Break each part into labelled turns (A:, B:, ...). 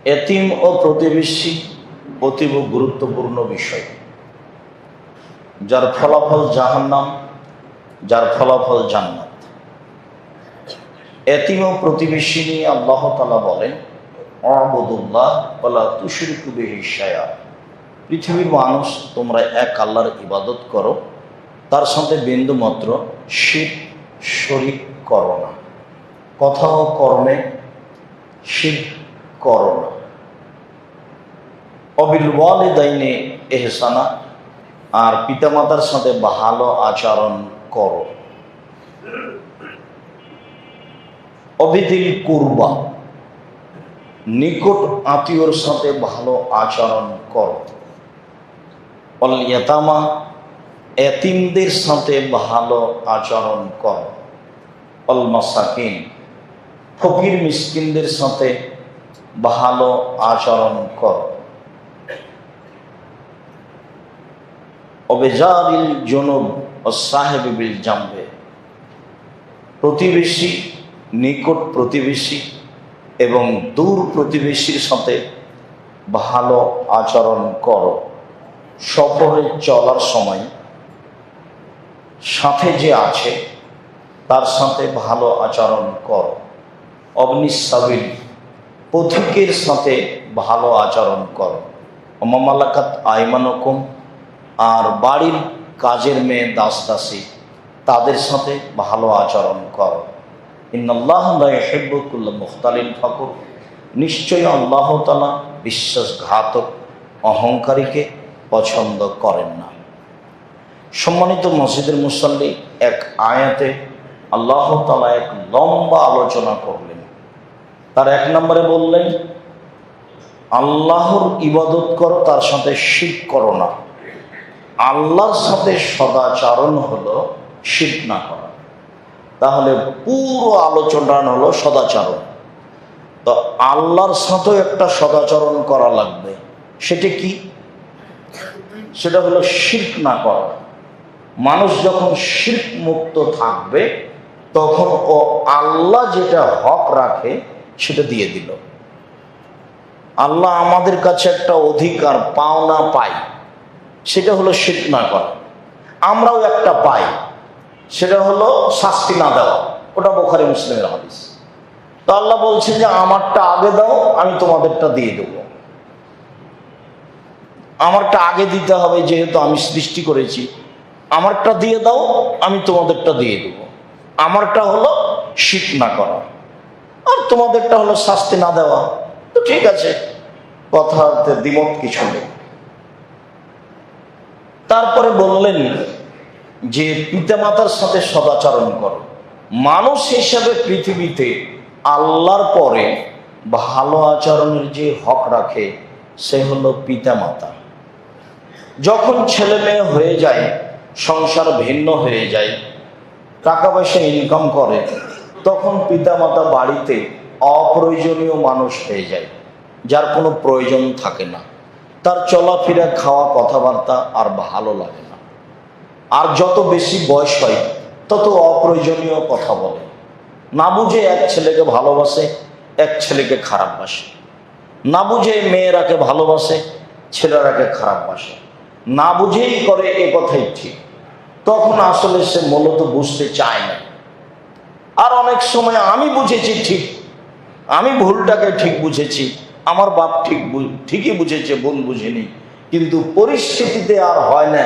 A: এতিম ও প্রতিবেশী অতীব গুরুত্বপূর্ণ বিষয়, যার ফলাফল জাহান্নাম, যার ফলাফল জান্নাত। এতিম ও প্রতিবেশী নিয়ে আল্লাহ তাআলা বলেন, আ'বুদুল্লাহ ওয়ালা তুশরিকু বিহি শাইআ। পৃথিবীর মানুষ, তোমরা এক আল্লাহর ইবাদত করো, তার সাথে বিন্দুমাত্র শিরক শরীক করো না। কথা ও কর্মে শিরক করো না। অবিল ওয়ালিদাইনি ইহসানা, আর পিতামাতার সাথে ভালো আচরণ করো। অবিদিল কুরবা, নিকট আত্মীয়র সাথে ভালো আচরণ করো। অল ইয়াতামা, এতিমদের সাথে ভালো আচরণ করো। অল মাসাকিন, ফকির মিসকিনদের সাথে ভালো আচরণ করো। অবেজারিল জুনুব ও সাহেব বিল জামবে, প্রতিবেশী, নিকট প্রতিবেশী এবং দূর প্রতিবেশীর সাথে ভালো আচরণ করো। সফরে চলার সময় সাথে যে আছে তার সাথে ভালো আচরণ করো। অবনিস সাবিল, পথিকের সাথে ভালো আচরণ করো। মামালাকাত আইমানুকুম, আর বাড়ির কাজের মেয়ে দাস দাসী, তাদের সাথে ভালো আচরণ করো। ইন্নাল্লাহ লা ইউহিব্বু কুল্লা মুখতালিন ফাকুর, নিশ্চয়ই আল্লাহ তাআলা বিশ্বাসঘাতক অহংকারীকে পছন্দ করেন না। সম্মানিত মসজিদের মুসল্লি, এক আয়াতে আল্লাহ তাআলা এক লম্বা আলোচনা করলেন। তার এক নম্বরে বললেন, আল্লাহর ইবাদত করো, তার সাথে শিরক করো না। আল্লাহর সাথে সদাচরণ হলো শিরক না করা। তাহলে পুরো আলোচনা হলো সদাচরণ। তো আল্লাহর সাথেও একটা সদাচরণ করা লাগবে। সেটা কি? সেটা হলো শিরক না করা। মানুষ যখন শিরক মুক্ত থাকবে, তখন ও আল্লাহ যেটা হক রাখে সেটা দিয়ে দিল। আল্লাহ আমাদের কাছে একটা অধিকার পাওনা পাই, সেটা হলো শিরক না করা। আমরাও একটা পাই, সেটা হলো শাস্তি না দেওয়া। ওটা বুখারী মুসলিমের হাদিস। তো আল্লাহ বলছেন যে আমারটা আগে দাও, আমি তোমাদেরটা দিয়ে দেবো। আমারটা আগে দিতে হবে, যেহেতু আমি সৃষ্টি করেছি। আমারটা দিয়ে দাও, আমি তোমাদেরটা দিয়ে দেব। আমারটা হলো শিরক না করা, আর তোমাদেরটা হলো শাস্তি না দেওয়া। তো ঠিক আছে, কথাতে দ্বিমত কিছু নেই। তারপরে বললেন যে পিতামাতার সাথে সদাচরণ করো। মানুষ হিসাবে পৃথিবীতে আল্লাহর পরে ভালো আচরণের যে হক রাখে সে হলো পিতামাতা। যখন ছেলে মেয়ে হয়ে যায়, সংসার ভিন্ন হয়ে যায়, টাকা পয়সা ইনকাম করে, তখন পিতামাতা বাড়িতে অপ্রয়োজনীয় মানুষ হয়ে যায়, যার কোনো প্রয়োজন থাকে না। তার চলাফেরা, খাওয়া, কথাবার্তা আর ভালো লাগে না। আর যত বেশি বয়স হয় তত অপ্রয়োজনীয় কথা বলে। না বুঝে এক ছেলেকে ভালোবাসে, এক ছেলেকে খারাপ বাসে। না বুঝে মেয়েরাকে ভালোবাসে, ছেলেরাকে খারাপ বাসে। না বুঝেই করে, এ কথাই ঠিক। তখন আসলে সে মূলত বুঝতে চায় না। আর অনেক সময় আমি বুঝেছি ঠিক, আমি ভুলটাকে ঠিক বুঝেছি, আমার বাপ ঠিকই বুঝেছে, ভুল বুঝিনি। কিন্তু পরিস্থিতিতে আর হয় না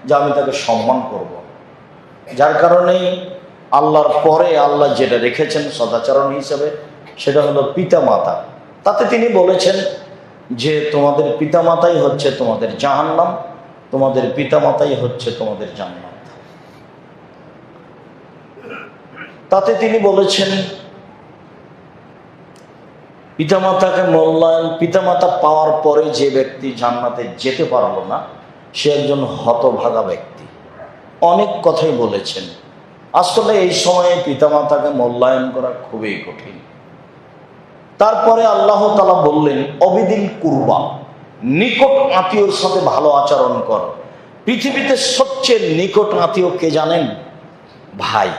A: যে আমি তাকে সম্মান করব। যার কারণেই আল্লাহর পরে আল্লাহ যেটা রেখেছেন সদাচরণ হিসেবে, সেটা হলো পিতামাতা। তাতে তিনি বলেছেন যে তোমাদের পিতামাতাই হচ্ছে তোমাদের জাহান্নাম, তোমাদের পিতামাতাই হচ্ছে তোমাদের জান্নাত। তাতে তিনি বলেছেন পিতামাতাকে মূল্যায়ন, পিতামাতা পাওয়ার পরে যে ব্যক্তি জান্নাতে যেতে পারলো না, সে একজন হতভাগা ব্যক্তি। অনেক কথাই বলেছেন। আসলে এই সময়ে পিতামাতাকে মূল্যায়ন করা খুবই কঠিন। তারপরে আল্লাহ তাআলা বললেন অবিদিল কুরবা, নিকট আত্মীয়র সাথে ভালো আচরণ কর। পৃথিবীতে সবচেয়ে নিকট আত্মীয় কে জানেন? ভাই।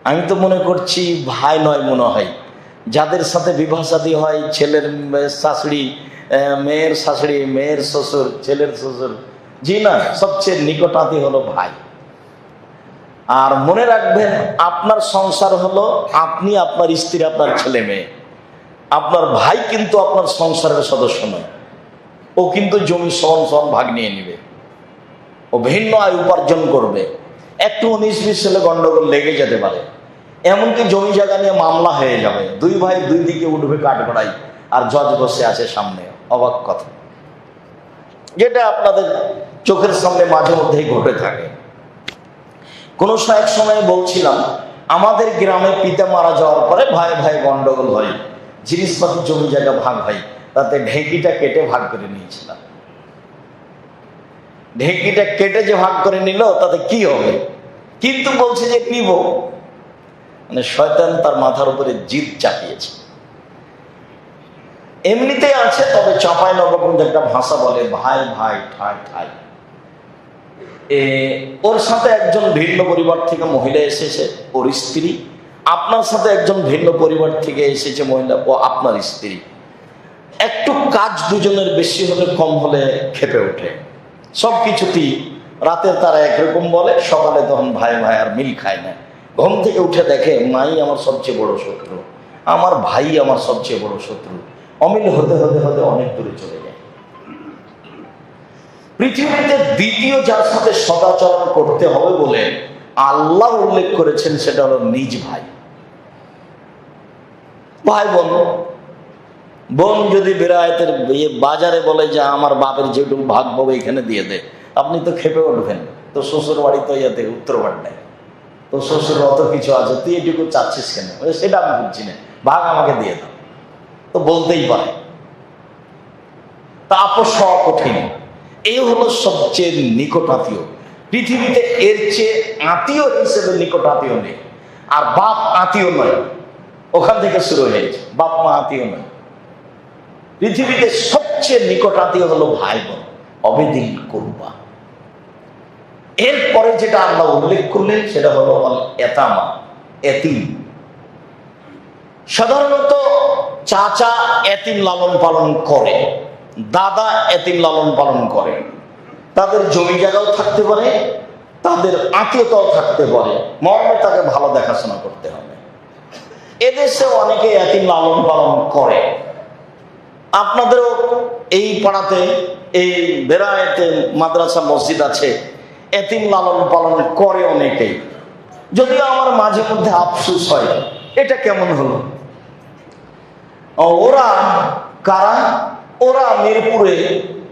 A: আমি তো মনে করছি ভাই নয়, মনে হয় যাদের সাথে বিবাহ শাদী হয়, ছেলের শাশুড়ি, মেয়ের শাশুড়ি, মেয়ের শ্বশুর, ছেলের শ্বশুর, জি না, সবচেয়ে নিকটাত্মীয় হলো ভাই। আর মনে রাখবেন, আপনার সংসার হলো আপনি, আপনার স্ত্রী, আপনার ছেলে মেয়ে। আপনার ভাই কিন্তু আপনার সংসারের সদস্য নয়। ও কিন্তু জমি সমান সমান ভাগ নিয়ে নিবে, ও ভিন্ন আয় উপার্জন করবে। একটু 19-20 সালে গন্ডগোল লেগে যেতে পারে, এমনকি জমি জায়গা নিয়ে মামলা হয়ে যাবে, দুই ভাই দুই দিকে উঠবে কাঠগড়াই, আর জজ বসে আছে সামনে। অবাক কথা, যেটা আপনাদের চোখের সামনে মাঝে মধ্যেই ঘটে থাকে। কোনো এক সময় বলছিলাম, আমাদের গ্রামে পিতা মারা যাওয়ার পরে ভাই ভাই গন্ডগোল হয়, জিনিসপাতি জমি জায়গা ভাগ হয়, তাতে ঢেঁকিটা কেটে ভাগ করে নিয়েছিলাম। ঢেঁকিটা কেটে যে ভাগ করে নিল তাতে কি হবে, কিন্তু বলছে যে নিব। মানে শয়তান তার মাথার উপরে জিদ চাপিয়েছে। এমনিতে আছে, তবে চাঁপায় নবগঞ্জ একটা ভাষা বলে, ভাই ভাই ঠাই ঠাই। ওর সাথে একজন ভিন্ন পরিবার থেকে মহিলা এসেছে, ওর স্ত্রী। আপনার সাথে একজন ভিন্ন পরিবার থেকে এসেছে মহিলা, ও আপনার স্ত্রী। একটু কাজ দুজনের বেশি হলে কম হলে খেপে ওঠে, সবকিছুতেই। রাতের তারা একরকম বলে, সকালে তখন ভাই ভাই আর মিল খায় না। ঘুম থেকে উঠে দেখে মাই আমার সবচেয়ে বড় শত্রু, আমার ভাই আমার সবচেয়ে বড় শত্রু। অমিল হতে হতে হতে অনেক দূরে চলে যায়। পৃথিবীতে দ্বিতীয় যার সাথে সদাচরণ করতে হবে বলে আল্লাহ উল্লেখ করেছেন, সেটা হলো নিজ ভাই। ভাই বোন, বোন যদি বেরায়েতের বাজারে বলে যে আমার বাপের যেটুকু ভাগ পাবে এখানে দিয়ে দে, আপনি তো খেপে উঠবেন। তো শ্বশুর বাড়ি তো ইয়াতে উত্তরবার নেই, তো শ্বশুর অত কিছু আছে, তুই এটুকু চাচ্ছিস কেন? সেটা আমি বুঝছি না, ভাগ আমাকে দিয়ে দাও। তো বলতেই পারে, তা আপোষ হওয়া কঠিন। এই হলো সবচেয়ে নিকট আত্মীয়। পৃথিবীতে এর চেয়ে আত্মীয় হিসেবে নিকট আত্মীয় নেই। আর বাপ আত্মীয় নয়, ওখান থেকে শুরু হয়েছে, বাপ মা আত্মীয় নয়। পৃথিবীতে সবচেয়ে নিকট আত্মীয় হলো ভাই বোন, অবেদিল কুরবা। এরপরে যেটা আল্লাহ উল্লেখ করলেন সেটা হলো এতামা, এতিম। সাধারণত চাচা এতিম লালন পালন করে, দাদা এতিম লালন পালন করে। তাদের জমি জায়গাও থাকতে পারে, তাদের আত্মীয়তাও থাকতে পারে, মর্মে তাকে ভালো দেখাশোনা করতে হবে। এদেশে অনেকে এতিম লালন পালন করে। আপনাদেরও এই পাড়াতে, এই বেরায়েতে মাদ্রাসা মসজিদ আছে, এতিম লালন পালন করে অনেকেই। যদিও আমার মাঝে মধ্যে আফসোস হয়, এটা কেমন হলো? ওরা কারা? ওরা মিরপুরে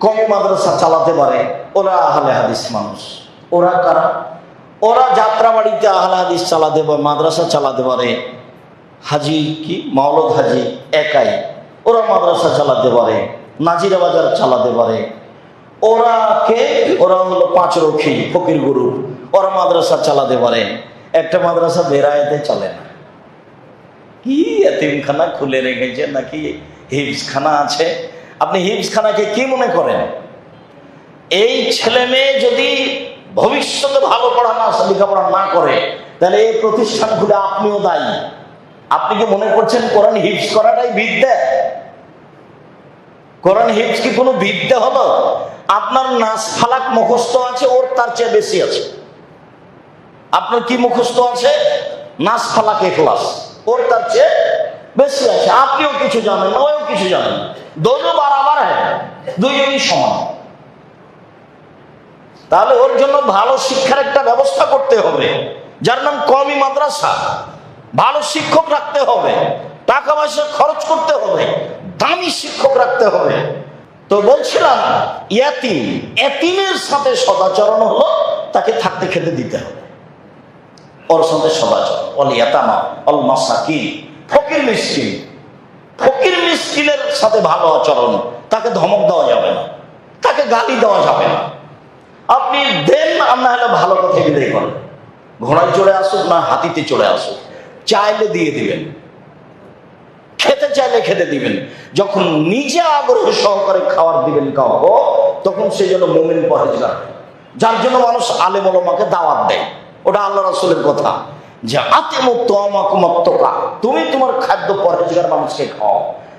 A: কমি মাদ্রাসা চালাতে পারে, ওরা আহলে হাদিস মানুষ। ওরা কারা? ওরা যাত্রাবাড়িতে আহলে হাদিস চালাতে পারে, মাদ্রাসা চালাতে পারে। হাজি কি মাওলদ হাজি একাই, ওরা মাদ্রাসা চালাতে পারে, নাজিরা বাজার চালাতে পারে। ওরা হলো 5 রক্ষী ফকির গুরু, ওরা মাদ্রাসা চালাতে পারে। একটা মাদ্রাসা বেরায়েতে চলে না। কি এতিমখানা খুলে রেখেছে নাকি হিফজখানা আছে? আপনি হিফজখানাকে কি মনে করেন? এই ছেলে মেয়ে যদি ভবিষ্যতে ভালো লেখাপড়া না করে, তাহলে এই প্রতিষ্ঠান খুলে আপনিও দায়ী। আপনি কি মনে করছেন কোরআন হিফজ করাটাই বিদ্যা? কোরআন হিফজ কি কোনো বিদ্যা হলো? আপনার নাস ফালাক মুখস্থ আছে, ওর তার চেয়ে বেশি আছে। আপনার কি মুখস্থ আছে? নাস ফালাক ইখলাস, ওর তার চেয়ে বেশি আছে। আপনিও কিছু জানেন না, ওও কিছু জানেন না, দোনো বারাবার হ্যাঁ, দুইজনই সমান। তাহলে ওর জন্য ভালো শিক্ষার একটা ব্যবস্থা করতে হবে, যার নাম কওমি মাদ্রাসা। ভালো শিক্ষক রাখতে হবে, টাকা পয়সা খরচ করতে হবে, দামি শিক্ষক রাখতে হবে। তো বলছিলাম, ইয়াতিম, এতিমের সাথে সদাচরণ হলো তাকে থাকতে খেতে দিতে হবে, ওর সাথে সদাচরণ। অল ইয়াতামা অল মাসাকিন, ফকির মিসকিন। ফকির মিসকিনের সাথে ভালো আচরণ, তাকে ধমক দেওয়া যাবে না, তাকে গালি দেওয়া যাবে না। আপনি দেন, না হলে ভালো কথা বিদায় করেন। ঘোড়ায় চড়ে আসুক না হাতিতে চড়ে আসুক, চাইলে দিয়ে দিবেন, খেতে চাইলে খেতে দিবেন। যখন নিজে আগ্রহ সহকারে খাবার দিবেন কাউকে, তখন সে যেন মুমিন পরেজগার, যার জন্য মানুষ আলেম ওলামাকে দাওয়াত দেয়। ওটা আল্লাহ রাসূলের কথা। যে তুমি তোমার খাদ্য পরহেজগার মানুষকে খাও।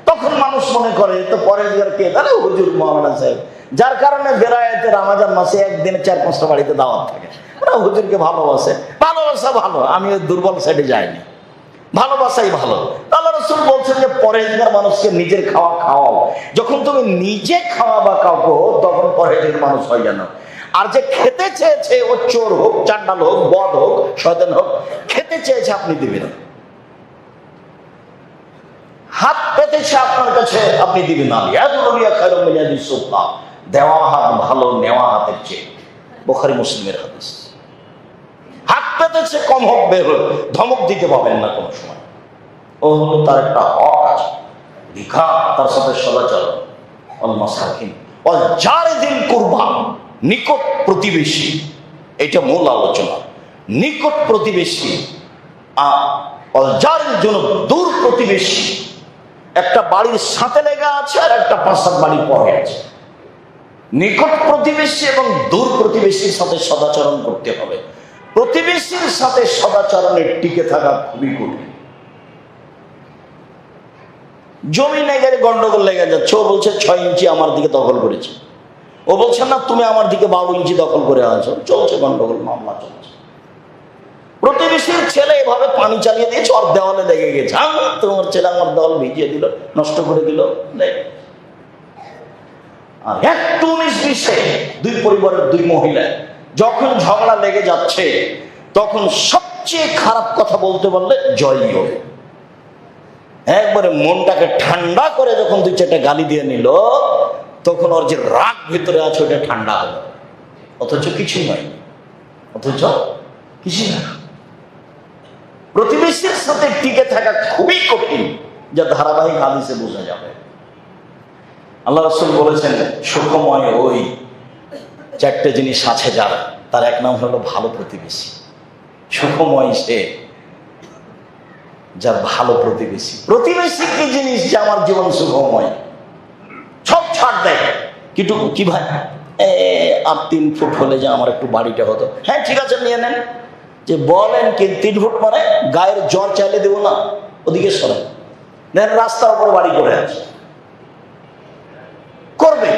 A: তখন মানুষ মনে করে তো পরহেজগার কে? তাহলে হুজুর মাওলানা সাহেব, যার কারণে বেলায়েতে রমজান মাসে একদিনে 4-5টা বাড়িতে দাওয়াত থাকে। ওরা হুজুরকে ভালোবাসে, ভালোবাসা ভালো, আমি ওই দুর্বল সাইডে যাইনি, ভালোবাসাই ভালো। আল্লাহ রাসূল বলছেন যে পরহেজগার মানুষকে নিজের খাওয়া খাওয়াও। যখন তুমি নিজে খাওয়াবা কাউকে, তখন পরহেজগার মানুষ হয় জানো। আর যে খেতে চেয়েছে, ও চোর হোক, চান্ডাল হোক, বদ হোক, শয়তান হোক, খেতে চেয়েছে আপনি দিবেন, হাত পেতেছে আপনার কাছে আপনি দিবেন না। দেওয়া হাত ভালো নেওয়া হাতের চেয়ে, বুখারী মুসলিমের হাদিস। হাত পেতেছে, কম হোক বের হোক, ধমক দিতে পাবেন না কোনো সময়। ও হলো তার একটা হক আছে, ভিখা, তার সাথে সদাচরণ। নিকট প্রতিবেশী, এটা মূল আলোচনা। নিকট প্রতিবেশী জন্য দূর প্রতিবেশী, একটা বাড়ির সাথে লেগে আছে আর একটা 5-7 বাড়ি পরে আছে। নিকট প্রতিবেশী এবং দূর প্রতিবেশীর সাথে সদাচরণ করতে হবে। প্রতিবেশীর সাথে সদাচরণের টিকে থাকা খুবই কঠিন। জমি নেই, গন্ডগোল লেগে যাচ্ছে। ও বলছে 6 ইঞ্চি আমার দিকে দখল করেছে, ও বলছে না তুমি আমার দিকে 12 ইঞ্চি দখল করে আছো, চলছে গন্ডগোল, মামলা চলছে। প্রতিবেশীর ছেলে এভাবে পানি চালিয়ে দিয়েছে, ওর দেওয়ালে লেগে গেছে। তোমার ছেলে আমার দেওয়াল ভিজিয়ে দিল, নষ্ট করে দিল। আর একটু 19-20 দুই পরিবারের 2 মহিলা যখন ঝগড়া লেগে যাচ্ছে, তখন সবচেয়ে খারাপ কথা বলতে বললে জয়ী হবে। একবারে মনটাকে ঠান্ডা করে যখন 2-4টা গালি দিয়ে নিল, তখন ওর যে রাগ ভিতরে আছে ওটা ঠান্ডা হলো। অথচ কিছুই নয়, অথচ কিছুই না। প্রতিবেশীর সাথে টিকে থাকা খুবই কঠিন, যা ধারাবাহিক হাদিসে বোঝা যাবে। আল্লাহ রাসূল বলেছেন সুখময় ওই 4টে জিনিস আছে যার, তার এক নাম হলো ভালো প্রতিবেশী। সুখময় সে যার ভালো প্রতিবেশী। প্রতিবেশী কি জিনিস যে আমার জীবন সুখময়, সব ছাড় দেয়। কিন্তু কি ভাই, আর 3 ফুট হলে যে আমার একটু বাড়িটা হতো। হ্যাঁ ঠিক আছে, নিয়ে নেন। যে বলেন কি 3 ফুট মানে গায়ের জ্বর চাইলে দেবো না, ওদিকে সরেন। দেন রাস্তার উপর বাড়ি করে আছে, করবে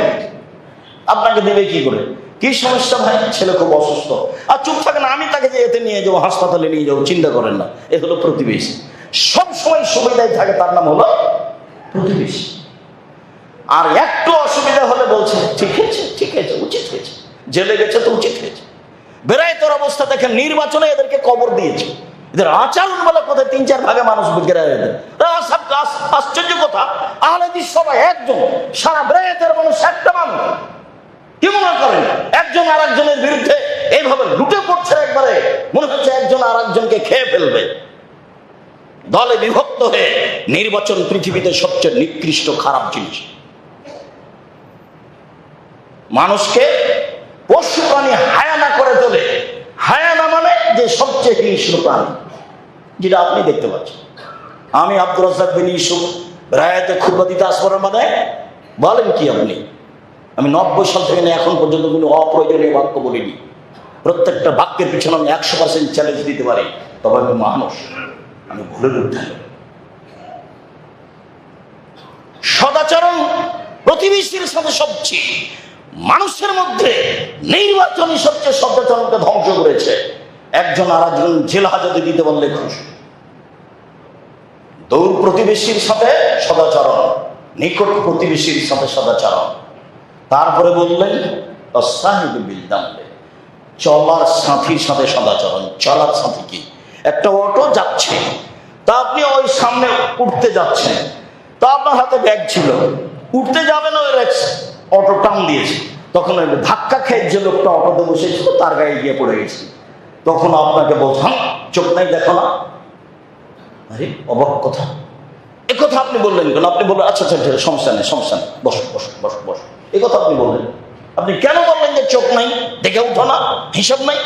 A: আপনাকে দেবে কি করে? কি সমস্যা ভাই? ছেলে খুব অসুস্থ, আর চুপ থাকে না, আমি তাকে যে এতে নিয়ে যাবো, হাসপাতালে নিয়ে যাবো, চিন্তা করেন না। এ হলো প্রতিবেশী। সব সময় সুবিধায় থাকে, তার নাম হলো প্রতিবেশী। আর একটু অসুবিধা হলে বলছে ঠিক আছে, ঠিক আছে, উচিত হয়েছে, জেলে গেছে তো উচিত হয়েছে। বেরায়েতের অবস্থা দেখেন, নির্বাচনে এদেরকে কবর দিয়েছে। এদের আচরণ বলে কোথায় 3-4 ভাগে মানুষ বুঝে এদের। আশ্চর্য কথা, আহলে হাদিস সবাই একজন, সারা বেরায়েতের মানুষ একটা মানুষ। কি মনে করেন একজন আর একজনের বিরুদ্ধে এইভাবে লুটে পড়ছে, একবারে মনে হচ্ছে একজন আর একজনকে খেয়ে ফেলবে। দলে বিভক্ত হয়ে নির্বাচন পৃথিবীতে সবচেয়ে নিকৃষ্ট খারাপ জিনিস। মানুষকে পশু প্রাণী হায়ানা করে তোলে। হায়ানা মানে যে সবচেয়ে হিংস্র প্রাণী, যেটা আপনি দেখতে পাচ্ছেন। আমি আব্দুর রাজ্জাক বিন ইউসুফ রায়াতে খুতবা দিতে আসবার মানে বলেন কি আপনি? আমি 90 সাল থেকে এখন পর্যন্ত কোনো অপ্রয়োজনীয় বাক্য বলিনি। প্রত্যেকটা বাক্যের পিছনে আমি 100% চ্যালেঞ্জ দিতে পারি। তবে আমি মানুষ, আমি ভুলের উদ্ধার। সদাচরণ প্রতিবেশীর সাথে সবচেয়ে, মানুষের মধ্যে নির্বাচনী সবচেয়ে সদাচরণকে ধ্বংস করেছে। একজন আর একজন জেল হাজতে দিতে বললে খুশি। দূর প্রতিবেশীর সাথে সদাচরণ, নিকট প্রতিবেশীর সাথে সদাচরণ। তারপরে বললেন চলার সাথীর সাথে সদাচরণ। চলার সাথী কি? একটা অটো যাচ্ছে, তা আপনি ওই সামনে উঠতে যাচ্ছেন, তা আপনার হাতে ব্যাগ ছিল, উঠতে যাবেন, ওই অটো টান দিয়েছে, তখন ওই ধাক্কা খেয়ে যে লোকটা অটোতে বসেছিল তার গায়ে গিয়ে পড়ে গেছে। তখন আপনাকে বলছেন চোখ নাই দেখো না? আরে অবাক কথা, এ কথা আপনি বললেন কেন? আপনি বললেন আচ্ছা আচ্ছা সমস্যা নেই, সমস্যা নেই, বসো বসো বসো বসো, এ কথা আপনি বললেন। আপনি কেন বললেন যে চোখ নাই, দেখে উঠো না, হিসাব নাই?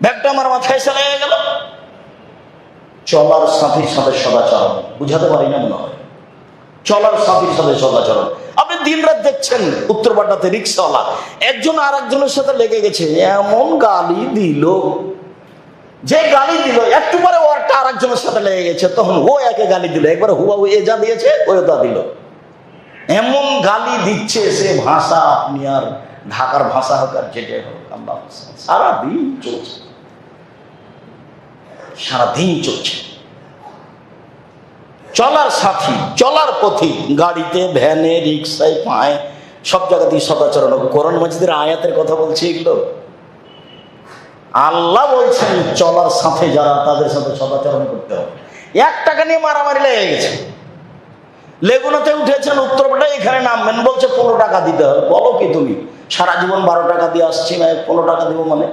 A: ব্যাগটা আমার মাথায় এসে লেগে গেল। চলার সাথীর সাথে সদাচরণ, বুঝাতে পারি না মনে হয়। চলার সাথীর সাথে সদাচরণ। আপনি দিন রাত দেখছেন উত্তরপাড়াতে রিক্সাওয়ালা একজন আর একজনের সাথে লেগে গেছে, এমন গালি দিল, যে গালি দিল একটু পরে ও একটা আর একজনের সাথে লেগে গেছে, তখন ও একে গালি দিল, একবার হুয়া এ যা দিয়েছে ও তা দিল। এমন গালি দিচ্ছে সে ভাষা আপনি আর ঢাকার ভাষা হোক আর যেটাই হোক, আল্লাহ সারাদিন চলছে, সারাদিন চলছে। চলার সাথী, চলার পথি, গাড়িতে, ভ্যানে, রিক্সায়, পায়ে, সব জায়গাতেই সদাচরণ। কোরআন মাজিদের আয়াতের কথা বলছে এগুলো। আল্লাহ বলছেন চলার সাথে যারা, তাদের সাথে সদাচরণ করতে হবে। 1 টাকা নিয়ে মারামারি লেগে গেছে, লেগুনাতে উঠেছেন উত্তরপাড়া, এখানে নামবেন, বলছে 15 টাকা দিতে হবে। বলো কি তুমি, সারা জীবন 12 টাকা দিয়ে আসছি, 15 টাকা দিব মানে?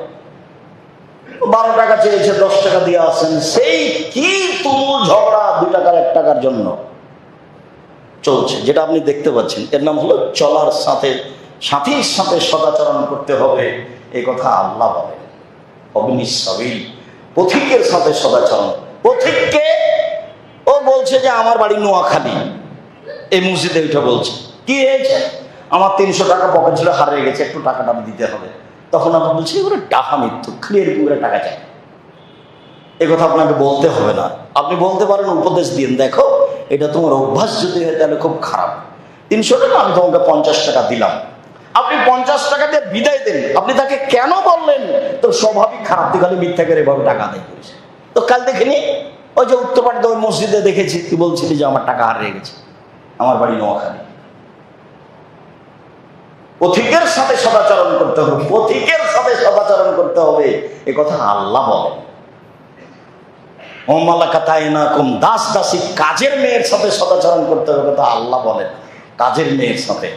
A: 12 টাকা চেয়েছে, 10 টাকা দিয়ে আসেন, সেই কি তুমুল ঝগড়া 2 টাকার 1 টাকার জন্য চলছে, যেটা আপনি দেখতে পাচ্ছেন। এর নাম হলো চলার সাথে, সাথীর সাথে সদাচরণ করতে হবে, এই কথা আল্লাহ বলেন। অবিনিসাবিল, পথিকের সাথে সদাচরণ। পথিককে ও বলছে যে আমার বাড়ি নোয়াখালী, এই মসজিদে উঠে বলছে কি হয়েছে, আমার 300 টাকা পকেট ছিল, হারিয়ে গেছে, একটু টাকাটা আমি দিতে হবে। তখন আমরা বলছি এগুলো ডাহা মৃত্যু, ক্লিয়ার করে টাকা চাই। এ কথা আপনাকে বলতে হবে না, আপনি বলতে পারেন, উপদেশ দিন, দেখো এটা তোমার অভ্যাস যদি হয় তাহলে খুব খারাপ। 300 টাকা আমি তোমাকে 50 টাকা দিলাম, আপনি 50 টাকা দিয়ে বিদায় দেন। আপনি তাকে কেন বললেন? তোর স্বাভাবিক খারাপ, তুই খালি মিথ্যা করে এভাবে টাকা আদায় করিস। তো কাল দেখিনি, ওই যে উত্তরপাড়াতে ওই মসজিদে দেখেছি, তুই বলছিলি যে আমার টাকা হারিয়ে গেছে, আমার বাড়ি নোয়াখালী। পথিকের সাথে সদাচরণ করতে হবে, পথিকের সাথে সদাচরণ করতে হবে, এ কথা আল্লাহ বলেন। দাস দাসী, কাজের মেয়ের সাথে সদাচরণ করতে হবে, কথা আল্লাহ বলেন। কাজের মেয়ের সাথে,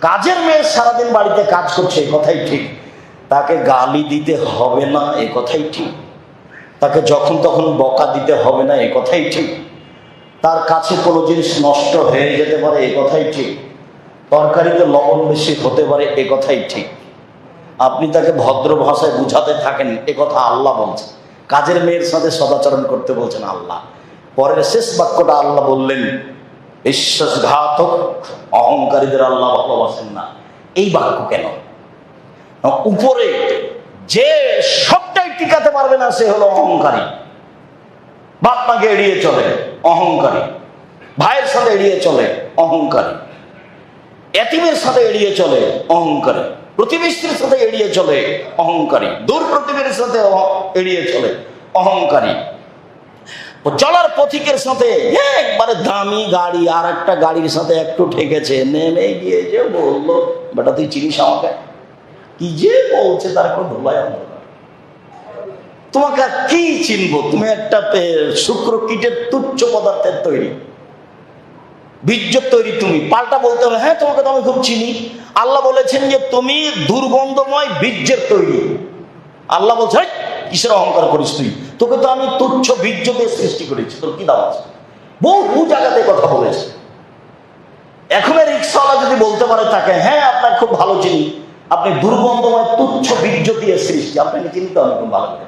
A: কাজের মেয়ে সারাদিন বাড়িতে কাজ করছে, এ কথাই ঠিক। তাকে গালি দিতে হবে না, এ কথাই ঠিক। তাকে যখন তখন বকা দিতে হবে না, এ কথাই ঠিক। তার কাছে কোনো জিনিস নষ্ট হয়ে যেতে পারে, এ কথাই ঠিক। তরকারিতে লবণ বেশি হতে পারে, এ কথাই ঠিক। আপনি তাকে ভদ্র ভাষায় বুঝাতে থাকেন, এ কথা আল্লাহ বলছেন। কাজের মেয়ের সাথে সদাচরণ করতে বলছেন আল্লাহ। পরের শেষ বাক্যটা আল্লাহ বললেন, বিশ্বাসঘাতক অহংকারীদের আল্লাহ ভালোবাসেন না। এই বাক্য কেন? উপরে যে সবটাই টিকাতে পারবে না, সে হলো অহংকারী। বাপ মাকে এড়িয়ে চলে, অহংকারী। ভাইয়ের সাথে এড়িয়ে চলে, অহংকারী। এতিমের সাথে এড়িয়ে চলে, অহংকারী। প্রতিবেশীর সাথে এড়িয়ে চলে, অহংকারী। দূর প্রতিবেশীর সাথে এড়িয়ে চলে, অহংকারী। চলার পথিকের সাথে একবারে দামি গাড়ি আর একটা গাড়ির সাথে একটু ঠেকেছে, নেমে গিয়ে যে বললো, বেটা তুই চিনিস আমাকে? কি যে বলছে তার কোনো ধোলাই অন্ধকার। তোমাকে আর কি চিনবো? তুমি একটা শুক্র কীটের তুচ্ছ পদার্থের তৈরি, বীর্যের তৈরি। তুমি পাল্টা বলতে হবে, হ্যাঁ তোমাকে তো আমি খুব চিনি। আল্লাহ বলেছেন যে তুমি দুর্গন্ধময় বীর্যের তৈরি। আল্লাহ বলছে কিসের অহংকার করিস তুই? তোকে তো আমি তুচ্ছ বীর্য দিয়ে সৃষ্টি করেছি, তোর কি দাম আছে? বহু জায়গাতে কথা বলেছে। এখন রিক্সাওয়ালা যদি বলতে পারে তাকে, হ্যাঁ আপনার খুব ভালো চিনি, আপনি দুর্গন্ধময় তুচ্ছ বীর্য দিয়ে সৃষ্টি, আপনাকে চিনতে হবে খুব ভালো করে।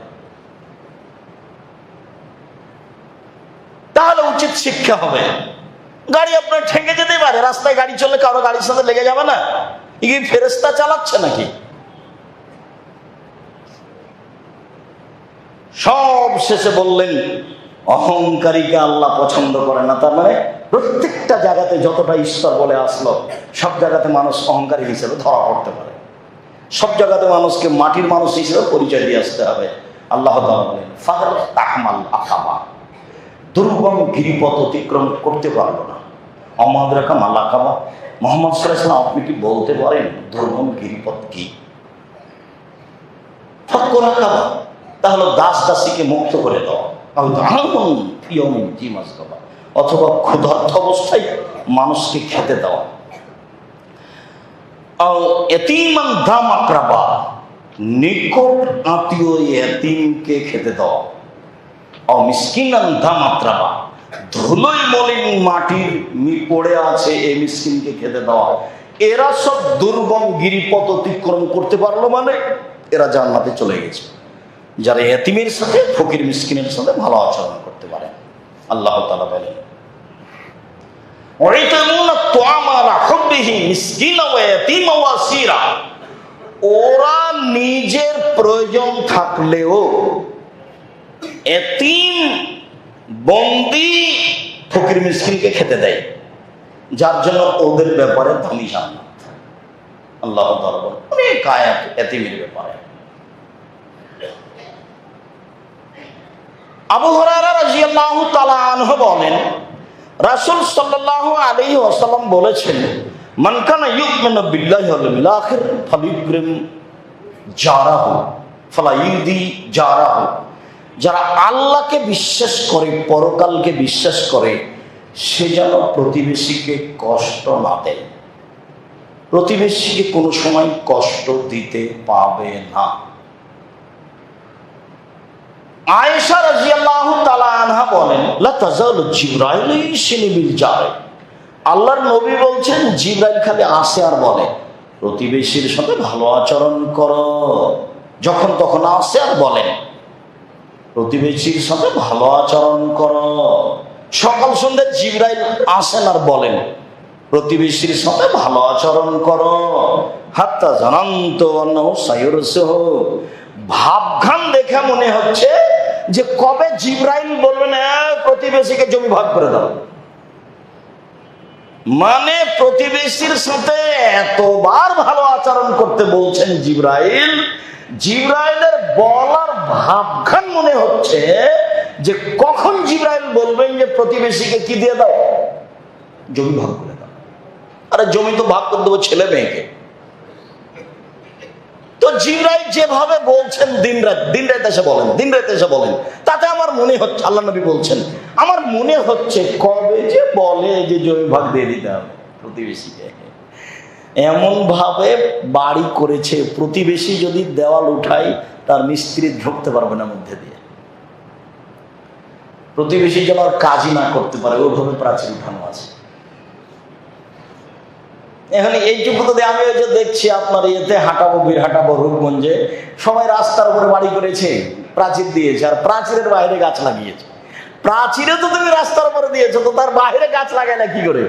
A: তাহলে উচিত শিক্ষা হবে। গাড়ি আপনার ঠেকে যেতে পারে, রাস্তায় গাড়ি চললে কারো গাড়ির সাথে লেগে যাবে না? কি ফেরেশতা চালাচ্ছে নাকি? সব শেষে বললেন অহংকারীকে আল্লাহ পছন্দ করে না। তার মানে প্রত্যেকটা জায়গাতে যতটা ঈশ্বর বলে আসলো, সব জায়গাতে মানুষ অহংকারী হিসেবে ধরা পড়তে পারে। সব জায়গাতে মানুষকে মাটির মানুষ হিসেবে পরিচয় দিয়ে আসতে হবে। আল্লাহ তাআলা বলেন ফাহল তাহমাল আকাবা, দুর্গম গিরিপথ অতিক্রম করতে পারলো না। অমাদ্রাকা মালাকাবা, মুহাম্মদ সাল্লাল্লাহু আলাইহি ওয়াসাল্লাম আপনি কি বলতে পারেন দুর্গম গিরিপথ কি? ফাকুরাকাবা, তাহলে দাস দাসীকে মুক্ত করে দাও, অথবা ক্ষুধার্ত অবস্থায় মানুষকে খেতে দেওয়া। এতিমান দাম আকরাবা, নিকট আত্মীয় এতিমকে খেতে দেওয়া। মিসকিনান দাম আকরাবা, ধুলোই মলিন মাটির পড়ে আছে এই মিসকিনকে খেতে দেওয়া। এরা সব দুর্গম গিরিপথ অতিক্রম করতে পারলো মানে এরা জান্নাতে চলে গেছে। যারা এতিমের সাথে, ফকির মিসকিনের সাথে ভালো আচরণ করতে পারে। আল্লাহ তাআলা বলেন ওরা নিজের প্রয়োজন থাকলেও এতিম বন্দি ফকির মিসকিনকে খেতে দেয়, যার জন্য ওদের ব্যাপারে দামি জান্নাত। আল্লাহ তাআলা বলেন অনেক আয়াত এতিমের ব্যাপারে। আবু হুরায়রা রাদিয়াল্লাহু তাআলা আনহু বলেন, রাসূল সাল্লাল্লাহু আলাইহি ওয়াসাল্লাম বলেছেন, মান কানা ইউমিনু বিল্লাহি ওয়াল ইয়াউমিল আখির ফালিউকরিম জারাহু ফালা ইউদি জারাহু। যারা আল্লাহকে বিশ্বাস করে, পরকালকে বিশ্বাস করে, সে যেন প্রতিবেশীকে কষ্ট না দেয়। প্রতিবেশীকে কোনো সময় কষ্ট দিতে পাবে না। আয়েশা রাদিয়াল্লাহু তাআলা আনহা বলেন, লা তাযালু জিবরাইল ইউসিনি বিল জার। আল্লাহর নবী বলছেন, জিবরাইল খালি আসে আর বলে প্রতিবেশীর সাথে ভালো আচরণ করো। যখন তখন আসে আর বলেন প্রতিবেশীর সাথে ভালো আচরণ করো। সকাল সন্ধ্যা জিবরাইল আসেন আর বলেন প্রতিবেশীর সাথে ভালো আচরণ করো। হাত্তা জানান্ত আন্নাহু সায়ুরসুহু। ভাবখান দেখে মনে হচ্ছে যে কবে জিবরাইল বলবেন প্রতিবেশীকে জমি ভাগ করে দাও। মানে প্রতিবেশীর সাথে এতবার ভালো আচরণ করতে বলছেন জিবরাইল। জিবরাইলের বলার ভাবখান মনে হচ্ছে যে কখন জিবরাইল বলবেন যে প্রতিবেশীকে কি দিয়ে দাও, জমি ভাগ করে দাও। আরে জমি তো ভাগ করে দেবো ছেলে মেয়েকে। তো জিবরাইল যেভাবে বলছেন দিন রাত এসে বলেন, তাতে আমার মনে হচ্ছে, আল্লাহ নবী বলছেন, আমার মনে হচ্ছে কবে যে বলে যে জমি ভাগ দিয়ে দিতে হবে প্রতিবেশীকে। এমন ভাবে বাড়ি করেছে, প্রতিবেশী যদি দেওয়াল উঠাই তার মিস্ত্রি ঢুকতে পারবে না মধ্যে দিয়ে। প্রতিবেশী যেন আর কাজই না করতে পারে, ওইভাবে প্রাচীর উঠানো আছে। এখন এইটুকু তো আমি ওই যে দেখছি আপনার ইয়েতে হাঁটাবো রূপগঞ্জে, সবাই রাস্তার উপরে বাড়ি করেছে, প্রাচীর দিয়েছে, আর প্রাচীরের বাইরে গাছ লাগিয়েছে। প্রাচীরে তো তুমি রাস্তার উপরে দিয়েছো, তো তার বাইরে গাছ লাগায় না কি করে?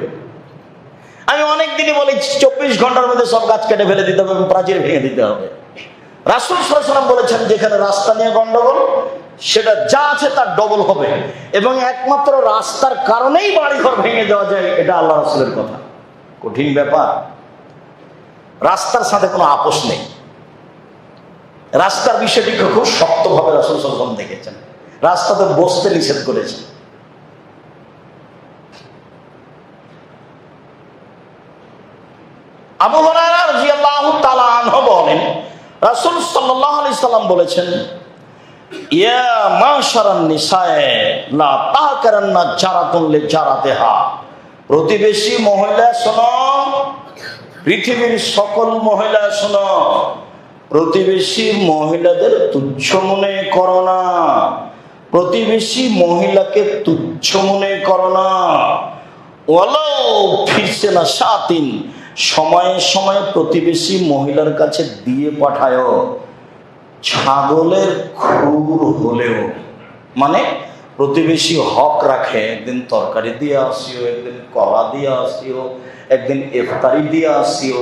A: আমি অনেকদিনই বলি 24 ঘন্টার মধ্যে সব গাছ কেটে ফেলে দিতে হবে এবং প্রাচীর ভেঙে দিতে হবে। রাসূল সাল্লাল্লাহু আলাইহি ওয়াসাল্লাম বলেছেন যেখানে রাস্তা নিয়ে গন্ডগোল, সেটা যা আছে তার ডবল হবে, এবং একমাত্র রাস্তার কারণেই বাড়িঘর ভেঙে দেওয়া যায়, এটা আল্লাহ রাসূলের কথা। কঠিন ব্যাপার। রাস্তার সাথে কোনো আপোষ নেই। রাস্তার বিষয়টিকে খুব শক্তভাবে রাসূল সাল্লাল্লাহু আলাইহি ওয়াসাল্লাম দেখেছেন। রাস্তাতে বসতে নিষেধ করেছেন। আবু হুরায়রা রাদিয়াল্লাহু তাআলা আনহু বলেন, রাসূল সাল্লাল্লাহু আলাইহি সাল্লাম বলেছেন, ইয়া মাশারান নিসায়ে লা তাহকারান্না জারাতুন লিজারাতিহা। প্রতিবেশী মহিলা শোনো, পৃথিবীর সকল মহিলা শোনো, প্রতিবেশী মহিলাদের তুচ্ছ মনে করো না। প্রতিবেশী মহিলাকে তুচ্ছ মনে করো না। ওয়ালাউ ফিরছে না সাতিন, সময়ে সময়ে প্রতিবেশী মহিলার কাছে দিয়ে পাঠায়, ছাগলের খুর হলেও। মানে প্রতিবেশী হক রাখে, একদিন তরকারি দিয়ে আসিও, একদিন কলা দিয়ে আসিও, একদিন ইফতারি দিয়ে আসিও।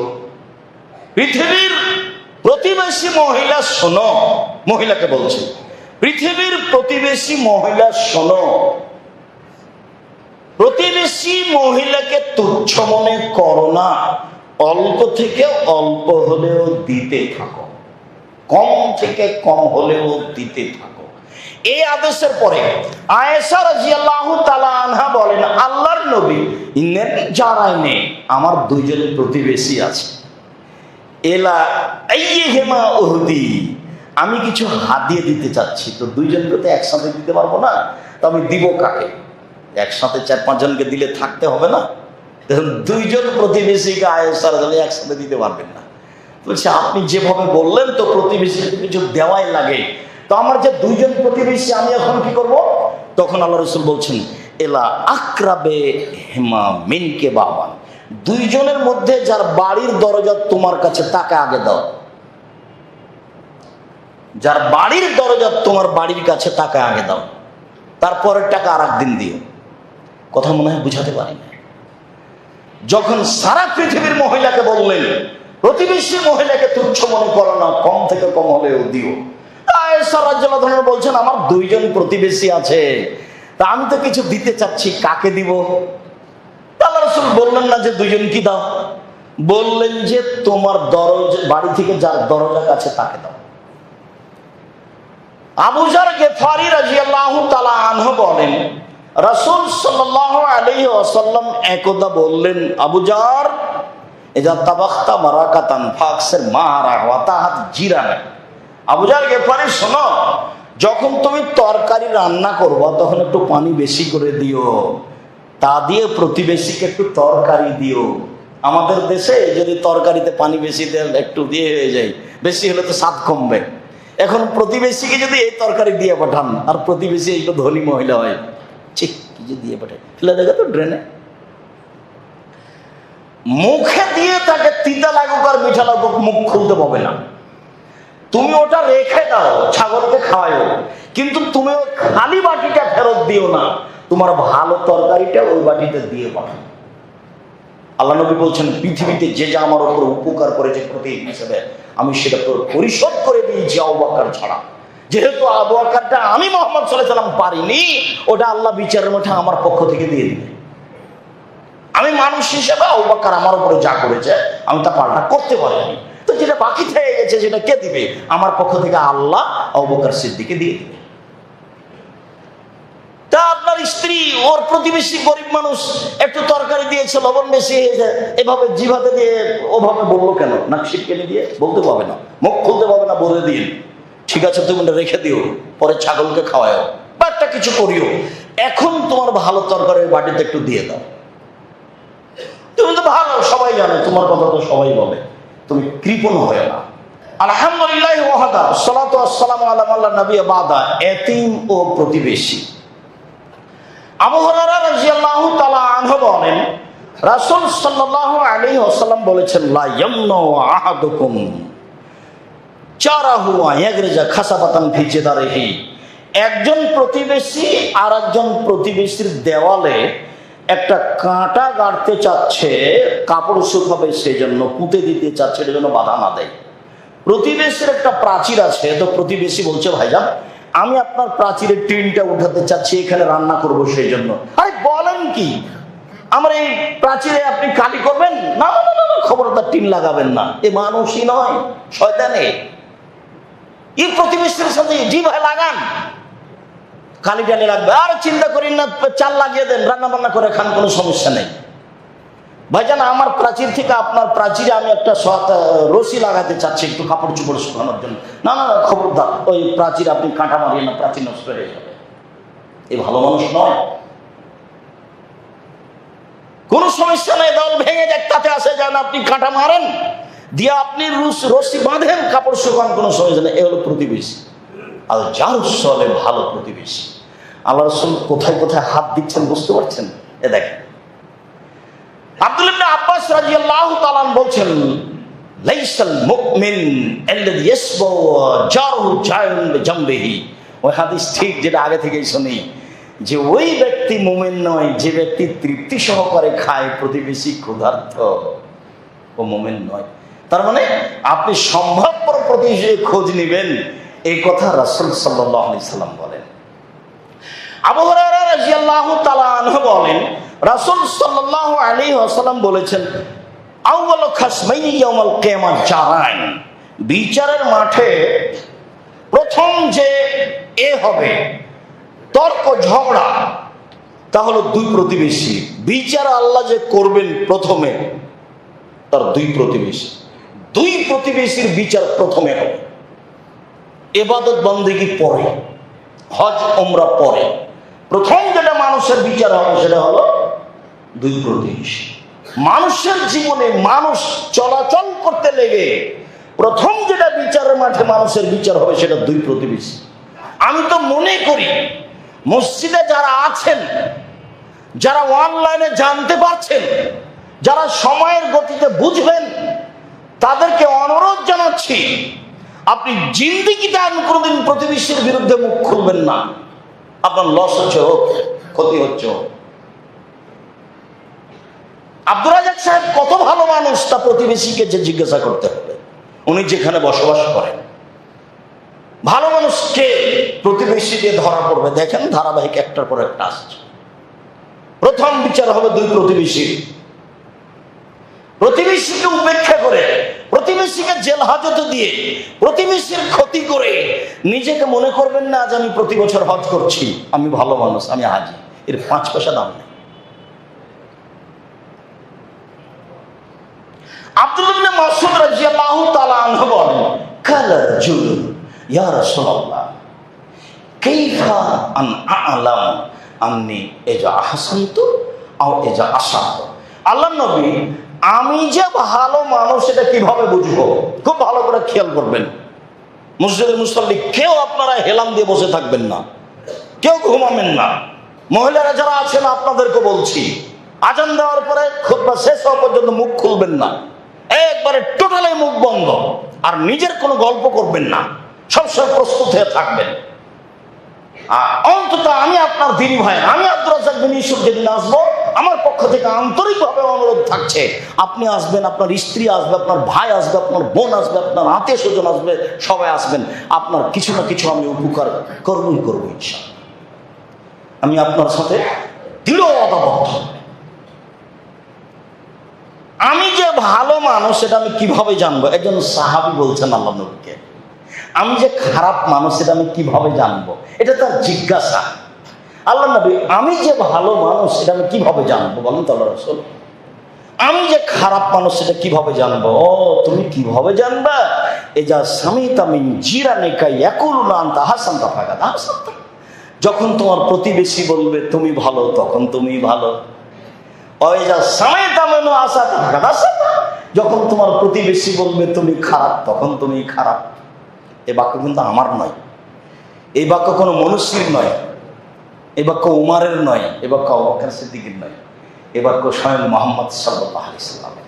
A: পৃথিবীর প্রতিবেশী মহিলা শোনো, মহিলাকে বলছে, পৃথিবীর প্রতিবেশী মহিলা শোনো, প্রতিবেশী মহিলাকে তুচ্ছ মনে করো না। অল্প থেকে অল্প হলেও দিতে থাকো, কম থেকে কম হলেও দিতে থাকো। এই আদেশের পরে আয়েশা রাদিয়াল্লাহু তাআলা আনহা বলেন, আল্লাহর নবী, ইন্নাল জারাইনে, আমার দুইজনের প্রতিবেশী আছে, এলা আইয়িহিমা উহদি, আমি কিছু হাদিয়া দিতে চাচ্ছি। তো দুইজনকে তো একসাথে দিতে পারবো না, তো আমি দিব কাকে? একসাথে 4-5 জনকে দিলে থাকতে হবে না। দুইজন প্রতিবেশীকে আয়েশা রাদিয়াল্লাহু একসাথে দিতে পারবেন না। বলছে আপনি যেভাবে বললেন তো প্রতিবেশীকে কিছু দেওয়াই লাগে, তো আমার যে দুইজন প্রতিবেশী আমি এখন কি করব? তখন আল্লাহ রাসূল বলছেন, এলা আকরাবে হিমা মিনকে বাবান, দুইজনের মধ্যে যার বাড়ির দরজা তোমার কাছে তাকে আগে দাও। যার বাড়ির দরজা তোমার বাড়ির কাছে তাকে আগে দাও, তারপরের টাকা আর একদিন দিও। কথা মনে হয় বুঝাতে পারি না। যখন সারা পৃথিবীর মহিলাকে বললেন প্রতিবেশী মহিলাকে তুচ্ছ মনে করো না, কম থেকে কম হলেও দিও, আয়েশা ইয়াসার রাদিয়াল্লাহু আনহু বলছেন, আমার দুইজন প্রতিবেশী আছে, তা আমি তো কিছু দিতে চাচ্ছি, কাকে দিব? আল্লাহ রাসূল বললেন না যে দুইজন কি দাও, বললেন যে তোমার দরজা, বাড়ি থেকে যার দরজা কাছে তাকে দাও। আবু যার গিফারি রাদিয়াল্লাহু তাআলা আনহু বলেন, রাসূল সাল্লাল্লাহু আলাইহি ওয়াসাল্লাম একদা বললেন, আবু যার ইযা তাবাখতা মারাকাতান ফাকসির মারা ওয়া তাহাত জিরান। আবু যার গিফারি, শোনো, যখন তুমি তরকারি রান্না করবা তখন একটু পানি বেশি করে দিও, তা দিয়ে প্রতিবেশীকে একটু তরকারি দিও। আমাদের দেশে যদি তরকারিতে পানি বেশি দেয়, একটু দিয়ে হয়ে যায়, বেশি হলে তো স্বাদ কমবে। এখন প্রতিবেশীকে যদি এই তরকারি দিয়ে পাঠান, আর প্রতিবেশী একটু ধনী মহিলা হয়, ঠিক কিছু দিয়ে পাঠায়, ফেলে দেখো তো ড্রেনে, মুখে দিয়ে তাকে তিতা লাগুক আর মিঠা লাগুক মুখ খুলতে পাবে না। তুমি ওটা রেখে দাও, ছাগলকে খাওয়াও, কিন্তু তুমি ওই খালি বাটিটা ফেরত দিও না, তোমার ভালো তরকারিটা ওই বাটিতে দিয়ে পাঠাও। আল্লাহ নবী বলছেন, পৃথিবীতে যে যা আমার উপর উপকার করেছে প্রতীক হিসেবে, আমি সেটা পরিশোধ করে দিয়েছি আবু বকর ছাড়া। যেহেতু আবু বকরটা আমি মুহাম্মদ সাল্লাল্লাহু আলাইহি ওয়াসাল্লাম পারিনি, ওটা আল্লাহ বিচারের মাঠে আমার পক্ষ থেকে দিয়ে দিবে। আমি মানুষ হিসেবে আবু বকর আমার উপরে যা করেছে আমি তা পাল্টা করতে পারিনি, তো যেটা বাকি থেকে গেছে সেটা কে দিবে? আমার পক্ষ থেকে আল্লাহ আবু বকর সিদ্দিককে দিয়ে দিবে। তা আপনার স্ত্রী, ওর প্রতিবেশী গরিব মানুষ, একটু তরকারি দিয়েছে, লবণ বেশি হয়েছে, এভাবে জিভাতে দিয়ে ওভাবে বললো কেন? নাক সিটকেনে দিয়ে বলতে পাবে না, মুখ খুলতে পাবে না, বলে দিন ঠিক আছে তুমি রেখে দিও, পরে ছাগলকে খাওয়াও বা একটা কিছু করিও, এখন তোমার ভালো তরকারির বাটিতে একটু দিয়ে দাও। তুমি তো ভালো, সবাই জানে, তোমার কথা তো সবাই বলে, তুমি কৃপণ হয়ে না। আলহামদুলিল্লাহ ওয়াহদা, সালাতু ওয়াসসালামু আলা মান লা নাবিয়্যা বাদা। এতিম ও প্রতিবেশী। আবু হুরায়রা রাদিয়াল্লাহু তাআলা আনহু বলেন, রাসূল সাল্লাল্লাহু আলাইহি ওয়াসাল্লাম বলেছেন, লা ইয়ামনু আহাদুকুম চারাহু ইয়াগরিজা খাসাবাতান ফি জিদারিহি। একজন প্রতিবেশী আর একজন প্রতিবেশীর দেওয়ালে একটা কাঁটা গাড়তে চাচ্ছে, কাপড় শুকাবে সেজন্য, পুঁতে দিতে চাচ্ছে, এর জন্য বাধা না দেয়। প্রতিবেশীর একটা প্রাচীর আছে, তো প্রতিবেশী বলছে, ভাইজান আমি আপনার প্রাচীরের টিনটা উঠাতে চাচ্ছি, এখানে রান্না করব সেই জন্য। আরে বলেন কি, আমার এই প্রাচীরে আপনি কালি করবেন? না না না না, খবরদার টিন লাগাবেন না, এ মানুষই নয়, শয়তানে। এই প্রতিবেশীর সাথে জি ভাই লাগান, কালি টালি লাগবে, আর চিন্তা করেন না, চাল লাগিয়ে দেন, রান্না বান্না করে খান, কোনো সমস্যা নেই। ভাইজান আমার প্রাচীর থেকে আপনার প্রাচীরে আমি একটা রশি লাগাতে চাচ্ছি একটু কাপড় চোপড় শুকানোর জন্য। না না না, খবরদার, ওই প্রাচীর আপনি কাঁটা মারিয়ে না, প্রাচীর নষ্ট হয়ে যাবে। এই ভালো মানুষ নয়। কোনো সমস্যা নেই, দল ভেঙে যাক, তাতে আসে যায় না, আপনি কাঁটা মারেন দিয়ে আপনি রশি বাঁধেন, কাপড় শুকান, কোনো সমস্যা নেই। এ হলো প্রতিবেশী। আর যার চলে ভালো প্রতিবেশী। আল্লাহ রাসূল কোথায় কোথায় হাত দিচ্ছেন বুঝতে পারছেন? এ দেখেন, আব্দুল্লাহ ইবনে আব্বাস রাদিয়াল্লাহু তাআলা বলছেন, লাইসাল মুমিন আল্লাযী ইয়াসবাউ জারহু জায়ুন বিজামবিহি। ওই হাদিস ঠিক, যেটা আগে থেকেই শুনি, যে ওই ব্যক্তি মুমিন নয় যে ব্যক্তি তৃপ্তি সহকারে খায়, প্রতিবেশী ক্ষুধার্ত, ও মুমিন নয়। তার মানে আপনি সম্ভাব্য প্রতিবেশীর খোঁজ নেবেন, এই কথা রাসূল সাল্লাল্লাহু আলাইহি সাল্লাম বলেন। আবু হুরায়রা রাদিয়াল্লাহু তাআলা আনহু বলেন, রাসূল সাল্লাল্লাহু আলাইহি ওয়াসাল্লাম বলেছেন, আউয়ালু খাসমাইনি ইয়াউমাল কিয়ামাহ জারাইন। বিচারের মাঠে প্রথম যে হবে তর্ক ঝগড়া, তা হলো দুই প্রতিবেশী। বিচার আল্লাহ যে করবেন প্রথমে, তার দুই প্রতিবেশী, দুই প্রতিবেশীর বিচার প্রথমে হবে। ইবাদত বন্দেগী পরে, হজ ওমরা পরে, প্রথম যেটা মানুষের বিচার হবে সেটা হলো দুই প্রতিবেশী। মানুষের জীবনে মানুষ চলাচল করতে লেগে প্রথম যেটা বিচারের মাঠে মানুষের বিচার হবে সেটা দুই প্রতিবেশী। আমি তো মনে করি মসজিদে যারা আছেন, যারা অনলাইনে জানতে পারছেন, যারা সময়ের গতিতে বুঝবেন, তাদেরকে অনুরোধ জানাচ্ছি, আপনি জিন্দেগিতে আর কোনোদিন প্রতিবেশীর বিরুদ্ধে মুখ খুলবেন না। আপনার লস হচ্ছে হোক, ক্ষতি হচ্ছে হোক। আব্দুর রাজ্জাক সাহেব কত ভালো মানুষ, তা প্রতিবেশীকে যে জিজ্ঞাসা করতে হবে, উনি যেখানে বসবাস করেন। ভালো মানুষকে প্রতিবেশী দিয়ে ধরা পড়বে। দেখেন ধারাবাহিক একটার পর একটা আসছে। প্রথম বিচার হবে দুই প্রতিবেশী। প্রতিবেশীকে উপেক্ষা করে, প্রতিবেশীকে জেল হাজতে দিয়ে, প্রতিবেশীর ক্ষতি করে নিজেকে মনে করবেন না আজ আমি প্রতি বছর হজ করছি, আমি ভালো মানুষ, আমি হাজি। এর 5 পয়সা দাম নেই। আব্দুল্লাহ ইবনে মাসউদ রাদিয়াল্লাহু তাআলা আনহু বলেন, কালা রাজুল ইয়া রাসূলুল্লাহ কাইফা আন আ'লাম আন্নী ইজা আহসানতু আও ইজা আসাতু। আল্লাহর নবী, আমি যে ভালো মানুষ এটা কিভাবে বুঝবো? খুব ভালো করে খেয়াল করবেন। মসজিদের মুসল্লি কেউ আপনারা হেলাম দিয়ে বসে থাকবেন না, কেউ ঘুমাবেন না। মহিলারা যারা আছেন আপনাদেরকে বলছি, আজান দেওয়ার পরে খুতবা শেষ হওয়া পর্যন্ত মুখ খুলবেন না, একবারে টোটালি মুখ বন্ধ। আর নিজের কোনো গল্প করবেন না, সবসময় প্রস্তুত হয়ে থাকবেন। অন্তত আমি আপনার দিনী ভাই, আমি আব্দুর রাজ্জাক বিন ইউসুফ যেদিন আসবো, আমার পক্ষ থেকে আন্তরিকভাবে অনুরোধ থাকছে, আপনি আসবেন, আপনার স্ত্রী আসবে, আপনার ভাই আসবে, আপনার বোন আসবে, আপনার আত্মীয় স্বজন আসবে, সবাই আসবেন। আপনার কিছু না কিছু আমি উপকার করবই করবো ইনশাআল্লাহ। আমি আপনার সাথে দৃঢ় অদাবদ্ধ। আমি যে ভালো মানুষ এটা আমি কিভাবে জানবো? একজন সাহাবী বলছেন আল্লাহ নবীকে, আমি যে খারাপ মানুষ সেটা আমি কিভাবে জানবো? এটা তার জিজ্ঞাসা। আল্লাহ নবী, আমি যে ভালো মানুষ সেটা আমি কিভাবে জানবো বলেন তো আল্লাহ রাসূল? আমি যে খারাপ মানুষ সেটা কিভাবে জানবো? ও, তুমি কিভাবে জানবা? এই যা সামিতা মিন জিরানিকা ইয়াকুলুনা আনতা হাসানতা ফাকাদ হাসানতা। যখন তোমার প্রতিবেশী বলবে তুমি ভালো, তখন তুমি ভালো। ওই যা সামিতা মিন আসাতা ফাকাদ আসাতা, যখন তোমার প্রতিবেশী বলবে তুমি খারাপ, তখন তুমি খারাপ। এই বাক্য কিন্তু আমার নয়, এই বাক্য কোনো মনুষ্যের নয়, এই বাক্য উমারের নয়, এই বাক্য আবু বকর সিদ্দিকের নয়, এই বাক্য স্বয়ং মুহাম্মদ সাল্লাল্লাহু আলাইহি ওয়াসাল্লামের।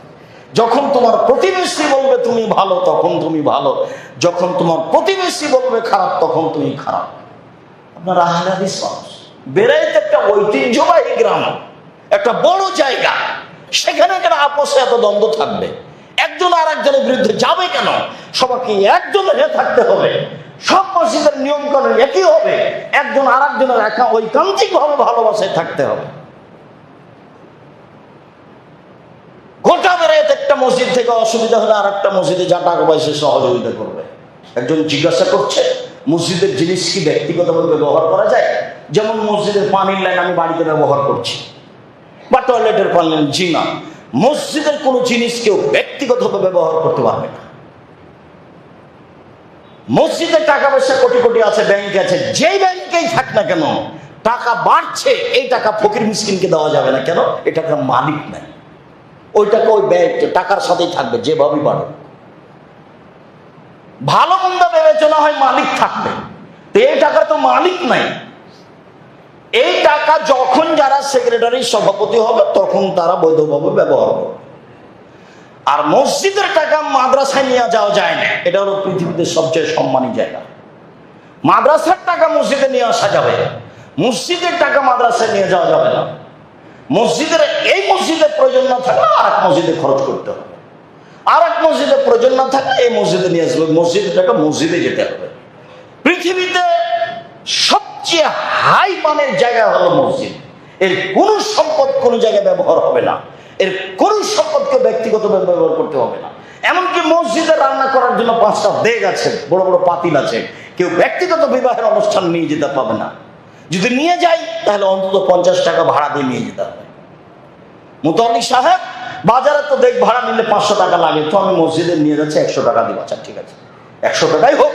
A: যখন তোমার প্রতিবেশী বলবে তুমি ভালো, তখন তুমি ভালো। যখন তোমার প্রতিবেশী বলবে খারাপ, তখন তুমি খারাপ। আপনার আহলে হাদিস মানুষ, বেরাইতে একটা ঐতিহ্যবাহী গ্রাম, একটা বড় জায়গা, সেখানে কেন আপোষে এত দ্বন্দ্ব থাকবে? একজন আর একজনের বিরুদ্ধে যাবে কেন? সবাইকে একজন হয়ে থাকতে হবে, সব মসজিদের নিয়ম কানুন একই হবে, একজন আর একজনের ঐকান্তিক ভাবে ভালোবাসায় থাকতে হবে। গোটা বেড়াইতে একটা মসজিদ থেকে অসুবিধা হলে আর একটা মসজিদে যা টাকা পয়সা সহযোগিতা করবে। একজন জিজ্ঞাসা করছে, মসজিদের জিনিস কি ব্যক্তিগতভাবে ব্যবহার করা যায়? যেমন মসজিদের পানির লাইন আমি বাড়িতে ব্যবহার করছি, বা টয়লেটের পানি লাইন। জি না, মসজিদের কোনো জিনিস কেউ ব্যক্তিগতভাবে ব্যবহার করতে পারবে না। মসজিদের টাকা পয়সা কোটি কোটি আছে, ব্যাংকে আছে, যেই ব্যাংকেই থাক না কেন, টাকা বাড়ছে, এই টাকা ফকির মিসকিনকে দেওয়া যাবে না। কেন? এই টাকার মালিক নাই, ওই টাকা ওই ব্যাংক টাকার সাথেই থাকবে যেভাবেই বাড়ে। ভালো মন্দ বিবেচনা হয় মালিক থাকবে, তো এই টাকা তো মালিক নাই। এই টাকা যখন যারা সেক্রেটারি সভাপতি হবে তখন তারা বৈধভাবে ব্যবহার করবে। আর মসজিদের টাকা মাদ্রাসায় নিয়ে যাওয়া যায় না, এটা হলো পৃথিবীতে সবচেয়ে সম্মানী জায়গা। মাদ্রাসার টাকা মসজিদে নিয়ে আসা যাবে, মসজিদের টাকা মাদ্রাসায় নিয়ে যাওয়া যাবে না। মসজিদের এই মসজিদের প্রয়োজন না থাকলে আর এক মসজিদে খরচ করতে হবে, আর এক মসজিদের প্রয়োজন না থাকলে এই মসজিদে নিয়ে আসবে। মসজিদের টাকা মসজিদে যেতে হবে। পৃথিবীতে সবচেয়ে হাই মানের জায়গা হলো মসজিদ। এর কোন সম্পদ কোন জায়গায় ব্যবহার হবে না, এর কোন সম্পদকে ব্যক্তিগতভাবে ব্যবহার করতে হবে না। এমনকি মসজিদে রান্না করার জন্য 5টা দেগ আছে, বড় বড় পাতিল আছে, কেউ ব্যক্তিগত বিবাহের অনুষ্ঠান নিয়ে যেতে পাবে না। যদি নিয়ে যাই তাহলে অন্তত 50 টাকা ভাড়া দিয়ে নিয়ে যেতে হবে। মুতাল্লিক সাহেব, বাজারে তো দেখ ভাড়া নিলে 500 টাকা লাগে, তো আমি মসজিদে নিয়ে যাচ্ছি 100 টাকা দিব। আচ্ছা ঠিক আছে, 100 টাকাই হোক,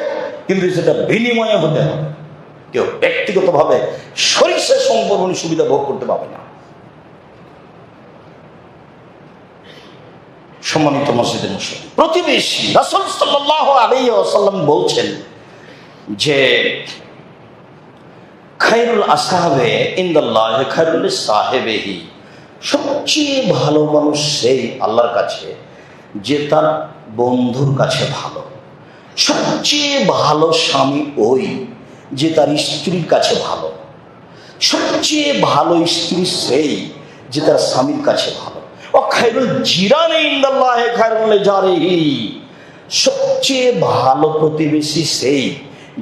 A: কিন্তু সেটা বিনিময়ে হতে হবে। কেউ ব্যক্তিগতভাবে শরীরের সম্পর্কে সুবিধা ভোগ করতে পারবে না। সম্মানিত মসজিদের মুসল্লি, প্রতিবেশী, রাসূল সাল্লাল্লাহু আলাইহি ওয়াসাল্লাম বলছেন যে খায়রুল আসহাবে ইনদাল্লাহি খায়রুল সাহেবেহি, সবচেয়ে ভালো মানুষ সেই আল্লাহর কাছে যে তার বন্ধুর কাছে ভালো। সবচেয়ে ভালো স্বামী ওই যে তার স্ত্রীর কাছে ভালো। সবচেয়ে ভালো স্ত্রী সেই যে তার স্বামীর কাছে ভালো। ও খায়রুল জিরানি ইনদাল্লাহি খায়রুল জারিহি, সবচেয়ে ভালো প্রতিবেশী সেই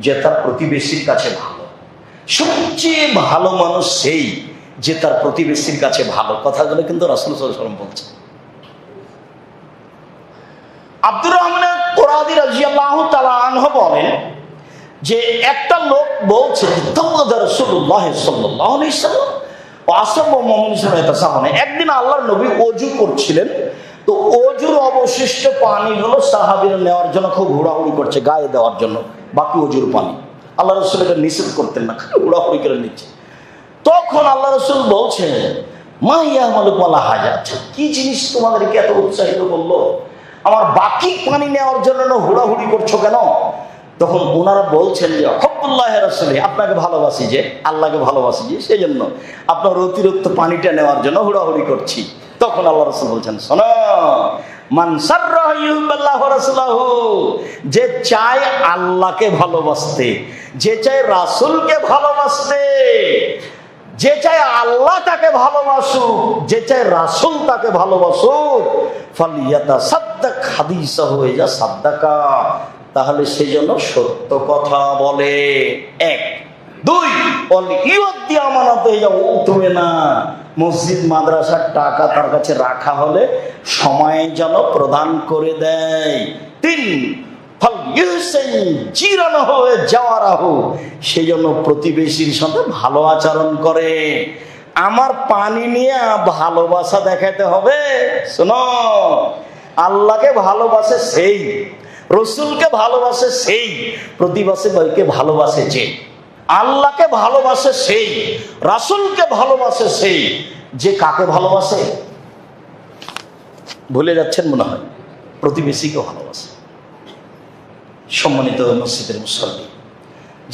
A: যে তার প্রতিবেশীর কাছে ভালো। সবচেয়ে ভালো মানুষ সেই যে তার প্রতিবেশীর কাছে ভালো। কথাগুলো কিন্তু রাসূল সাল্লাল্লাহু আলাইহি ওয়াসাল্লাম বলছেন। আব্দুর রহমান কোরাদি রাদিয়াল্লাহু তাআলা আনহু বলেন যে একটা লোক বলছে রাসূলুল্লাহ সাল্লাল্লাহু আলাইহি ওয়াসাল্লাম একদিন আল্লাহর নবী ওযু করছিলেন, তো ওযুর অবশিষ্ট পানিগুলো সাহাবীরা নেওয়ার জন্য খুব হুড়াহুড়ি করছে, গায়ে দেওয়ার জন্য বাকি ওযুর পানি। আল্লাহ রাসূল এটা নিষেধ করতেন না, খালি হুড়াহুড়ি করে নিচ্ছে। তখন আল্লাহ রাসূল বলছেন, মা ইয়ামালু ওয়ালা হাজা, কি জিনিস তোমাদেরকে এত উৎসাহিত করলো, আমার বাকি পানি নেওয়ার জন্য হুড়াহুড়ি করছো কেন? তখন ওনারা বলছেন যে হব্বুল্লাহ রাসূলি, আপনাকে ভালোবাসি যে, আল্লাহকে ভালোবাসি যে, সেই জন্য আপনার অতিরিক্ত পানিটা নেওয়ার জন্য হুড়াহুড়ি করছি। তখন আল্লাহ রাসূল বলছেন, শোনো, মান সাররাহু ইউহিব্বুল্লাহু ওয়া রাসূলুহু, যে চায় আল্লাহকে ভালোবাসতে, যে চায় রাসূলকে ভালোবাসতে, যে চায় আল্লাহ তাকে ভালোবাসুক, যে চায় রাসূল তাকে ভালোবাসুক, ফালিয়াতাসাদ্দাক হাদিসাহু ইযা সাদ্দাকা, তাহলে সেই জন্য সত্য কথা বলে। এক। দুই, ইউদ্দি আমানত, তুমি না মসজিদ মাদ্রাসার টাকা তার কাছে রাখা হলে সময় যেন প্রদান করে দেয়। তিন, সেই জন্য প্রতিবেশীর সাথে ভালো আচরণ করে। আমার পানি নিয়ে ভালোবাসা দেখাতে হবে। শোনো, আল্লাহকে ভালোবাসে সেই, রসুলকে ভালোবাসে সেই, প্রতিবেশী ভাইকে ভালোবাসে যে, আল্লাহকে ভালোবাসে সেই, রাসূলকে ভালোবাসে সেই, যে কাকে ভালোবাসে ভুলে যাচ্ছেন মনে হয়, প্রতিবেশীকে ভালোবাসে। সম্মানিত মসজিদের মুসল্লি,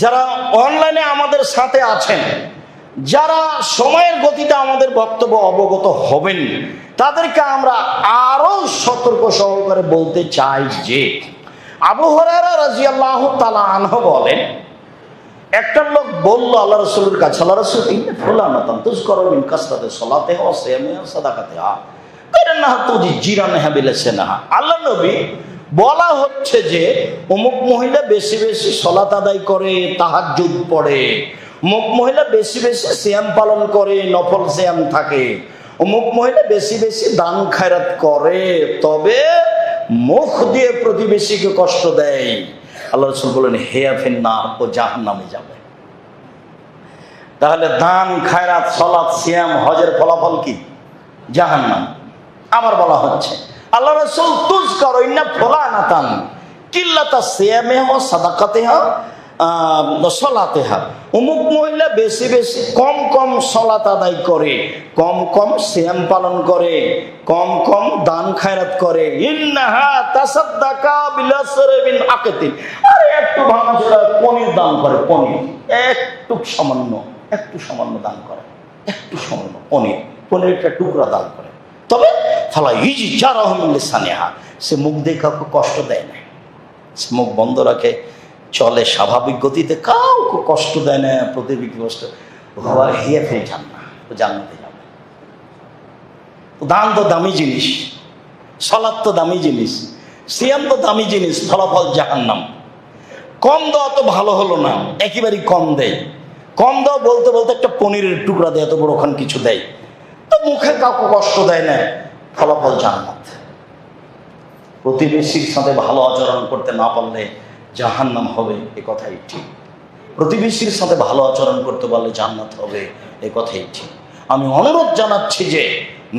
A: যারা অনলাইনে আমাদের সাথে আছেন, যারা সময়ের গতিতে আমাদের বক্তব্য অবগত হবেন, তাদেরকে আমরা আরো সতর্ক সহকারে বলতে চাই যে আবু হুরায়রা রাদিয়াল্লাহু তাআলা আনহু বলেন, একটা লোক বলল আল্লাহ রাসূলের কাছে, আল্লাহ রাসূল, ইন্না ফুলানাতান তুযকারু মিন কাসরাতি সালাতিহা ওয়া সিয়ামিহা ওয়া সাদাকাতিহা কাইরান্নাহা তুজি জিরানাহা বিলাসানাহা। আল্লাহ নবী, বলা হচ্ছে যে অমুক মহিলা বেশি বেশি সালাত আদায় করে, তাহাজ্জুদ পড়ে, অমুক মহিলা বেশি বেশি সিয়াম পালন করে, নফল সিয়াম থাকে, অমুক মহিলা বেশি বেশি দান খায়রাত করে, তবে মুখ দিয়ে প্রতিবেশীকে কষ্ট দেয়। আল্লাহ রাসূল বলেন, হিয়া ফিন্নার, ও জাহান্নামে যাবে। তাহলে দান খায়রাত, সালাত, সিয়াম, হজের ফলাফল কি? জাহান্নাম। আবার বলা হচ্ছে আল্লাহ রাসূল তুযকারু ইন্না ফুলানাতান কিল্লাতা সিয়ামিহা ওয়া সাদাকাতিহা সালাতিহা, অমুক মহিলা বেশি বেশি কম কম সালাত আদায় করে, কম কম সিয়াম পালন করে, কম কম দান খায়রাত করে, ইন্নাহা তাসাদ্দাকা বিলাসরিবিন আকাতিন, আরে একটু ভাঙাচোরা পনির দান করে, পনির একটু সামান্য দান করে, একটু সামান্য পনির একটা টুকরা দান করে, তবে ফালা ইজি জারাহু মিন লিসানিহা, সে মুখ দিয়ে কাউকে কষ্ট দেয় না, সে মুখ বন্ধ রাখে, চলে স্বাভাবিক গতিতে, কাউকে কষ্ট দেয় না, প্রতিবেশী কষ্ট হওয়া, হিয়া ফিল জান্নাহ, ও জান্নাতে যাবে। দান তো দামি জিনিস, সালাত তো দামি জিনিস, সিয়াম তো দামি জিনিস, ফলাফল জাহান্নাম। কম দেওয়া তো ভালো হলো না, একেবারেই কম দেয়। কম দেওয়া বলতে বলতে একটা পনিরের টুকরা দেয়, এত বড় ওখানে কিছু দেয়, তো মুখে কাউকে কষ্ট দেয় না, ফলাফল জান্নাত। প্রতিবেশীর সাথে ভালো আচরণ করতে না পারলে জাহান্নাম হবে, এ কথাই ঠিক। প্রতিবেশীর সাথে ভালো আচরণ করতে পারলে জান্নাত হবে, এ কথাই ঠিক। আমি অনুরোধ জানাচ্ছি যে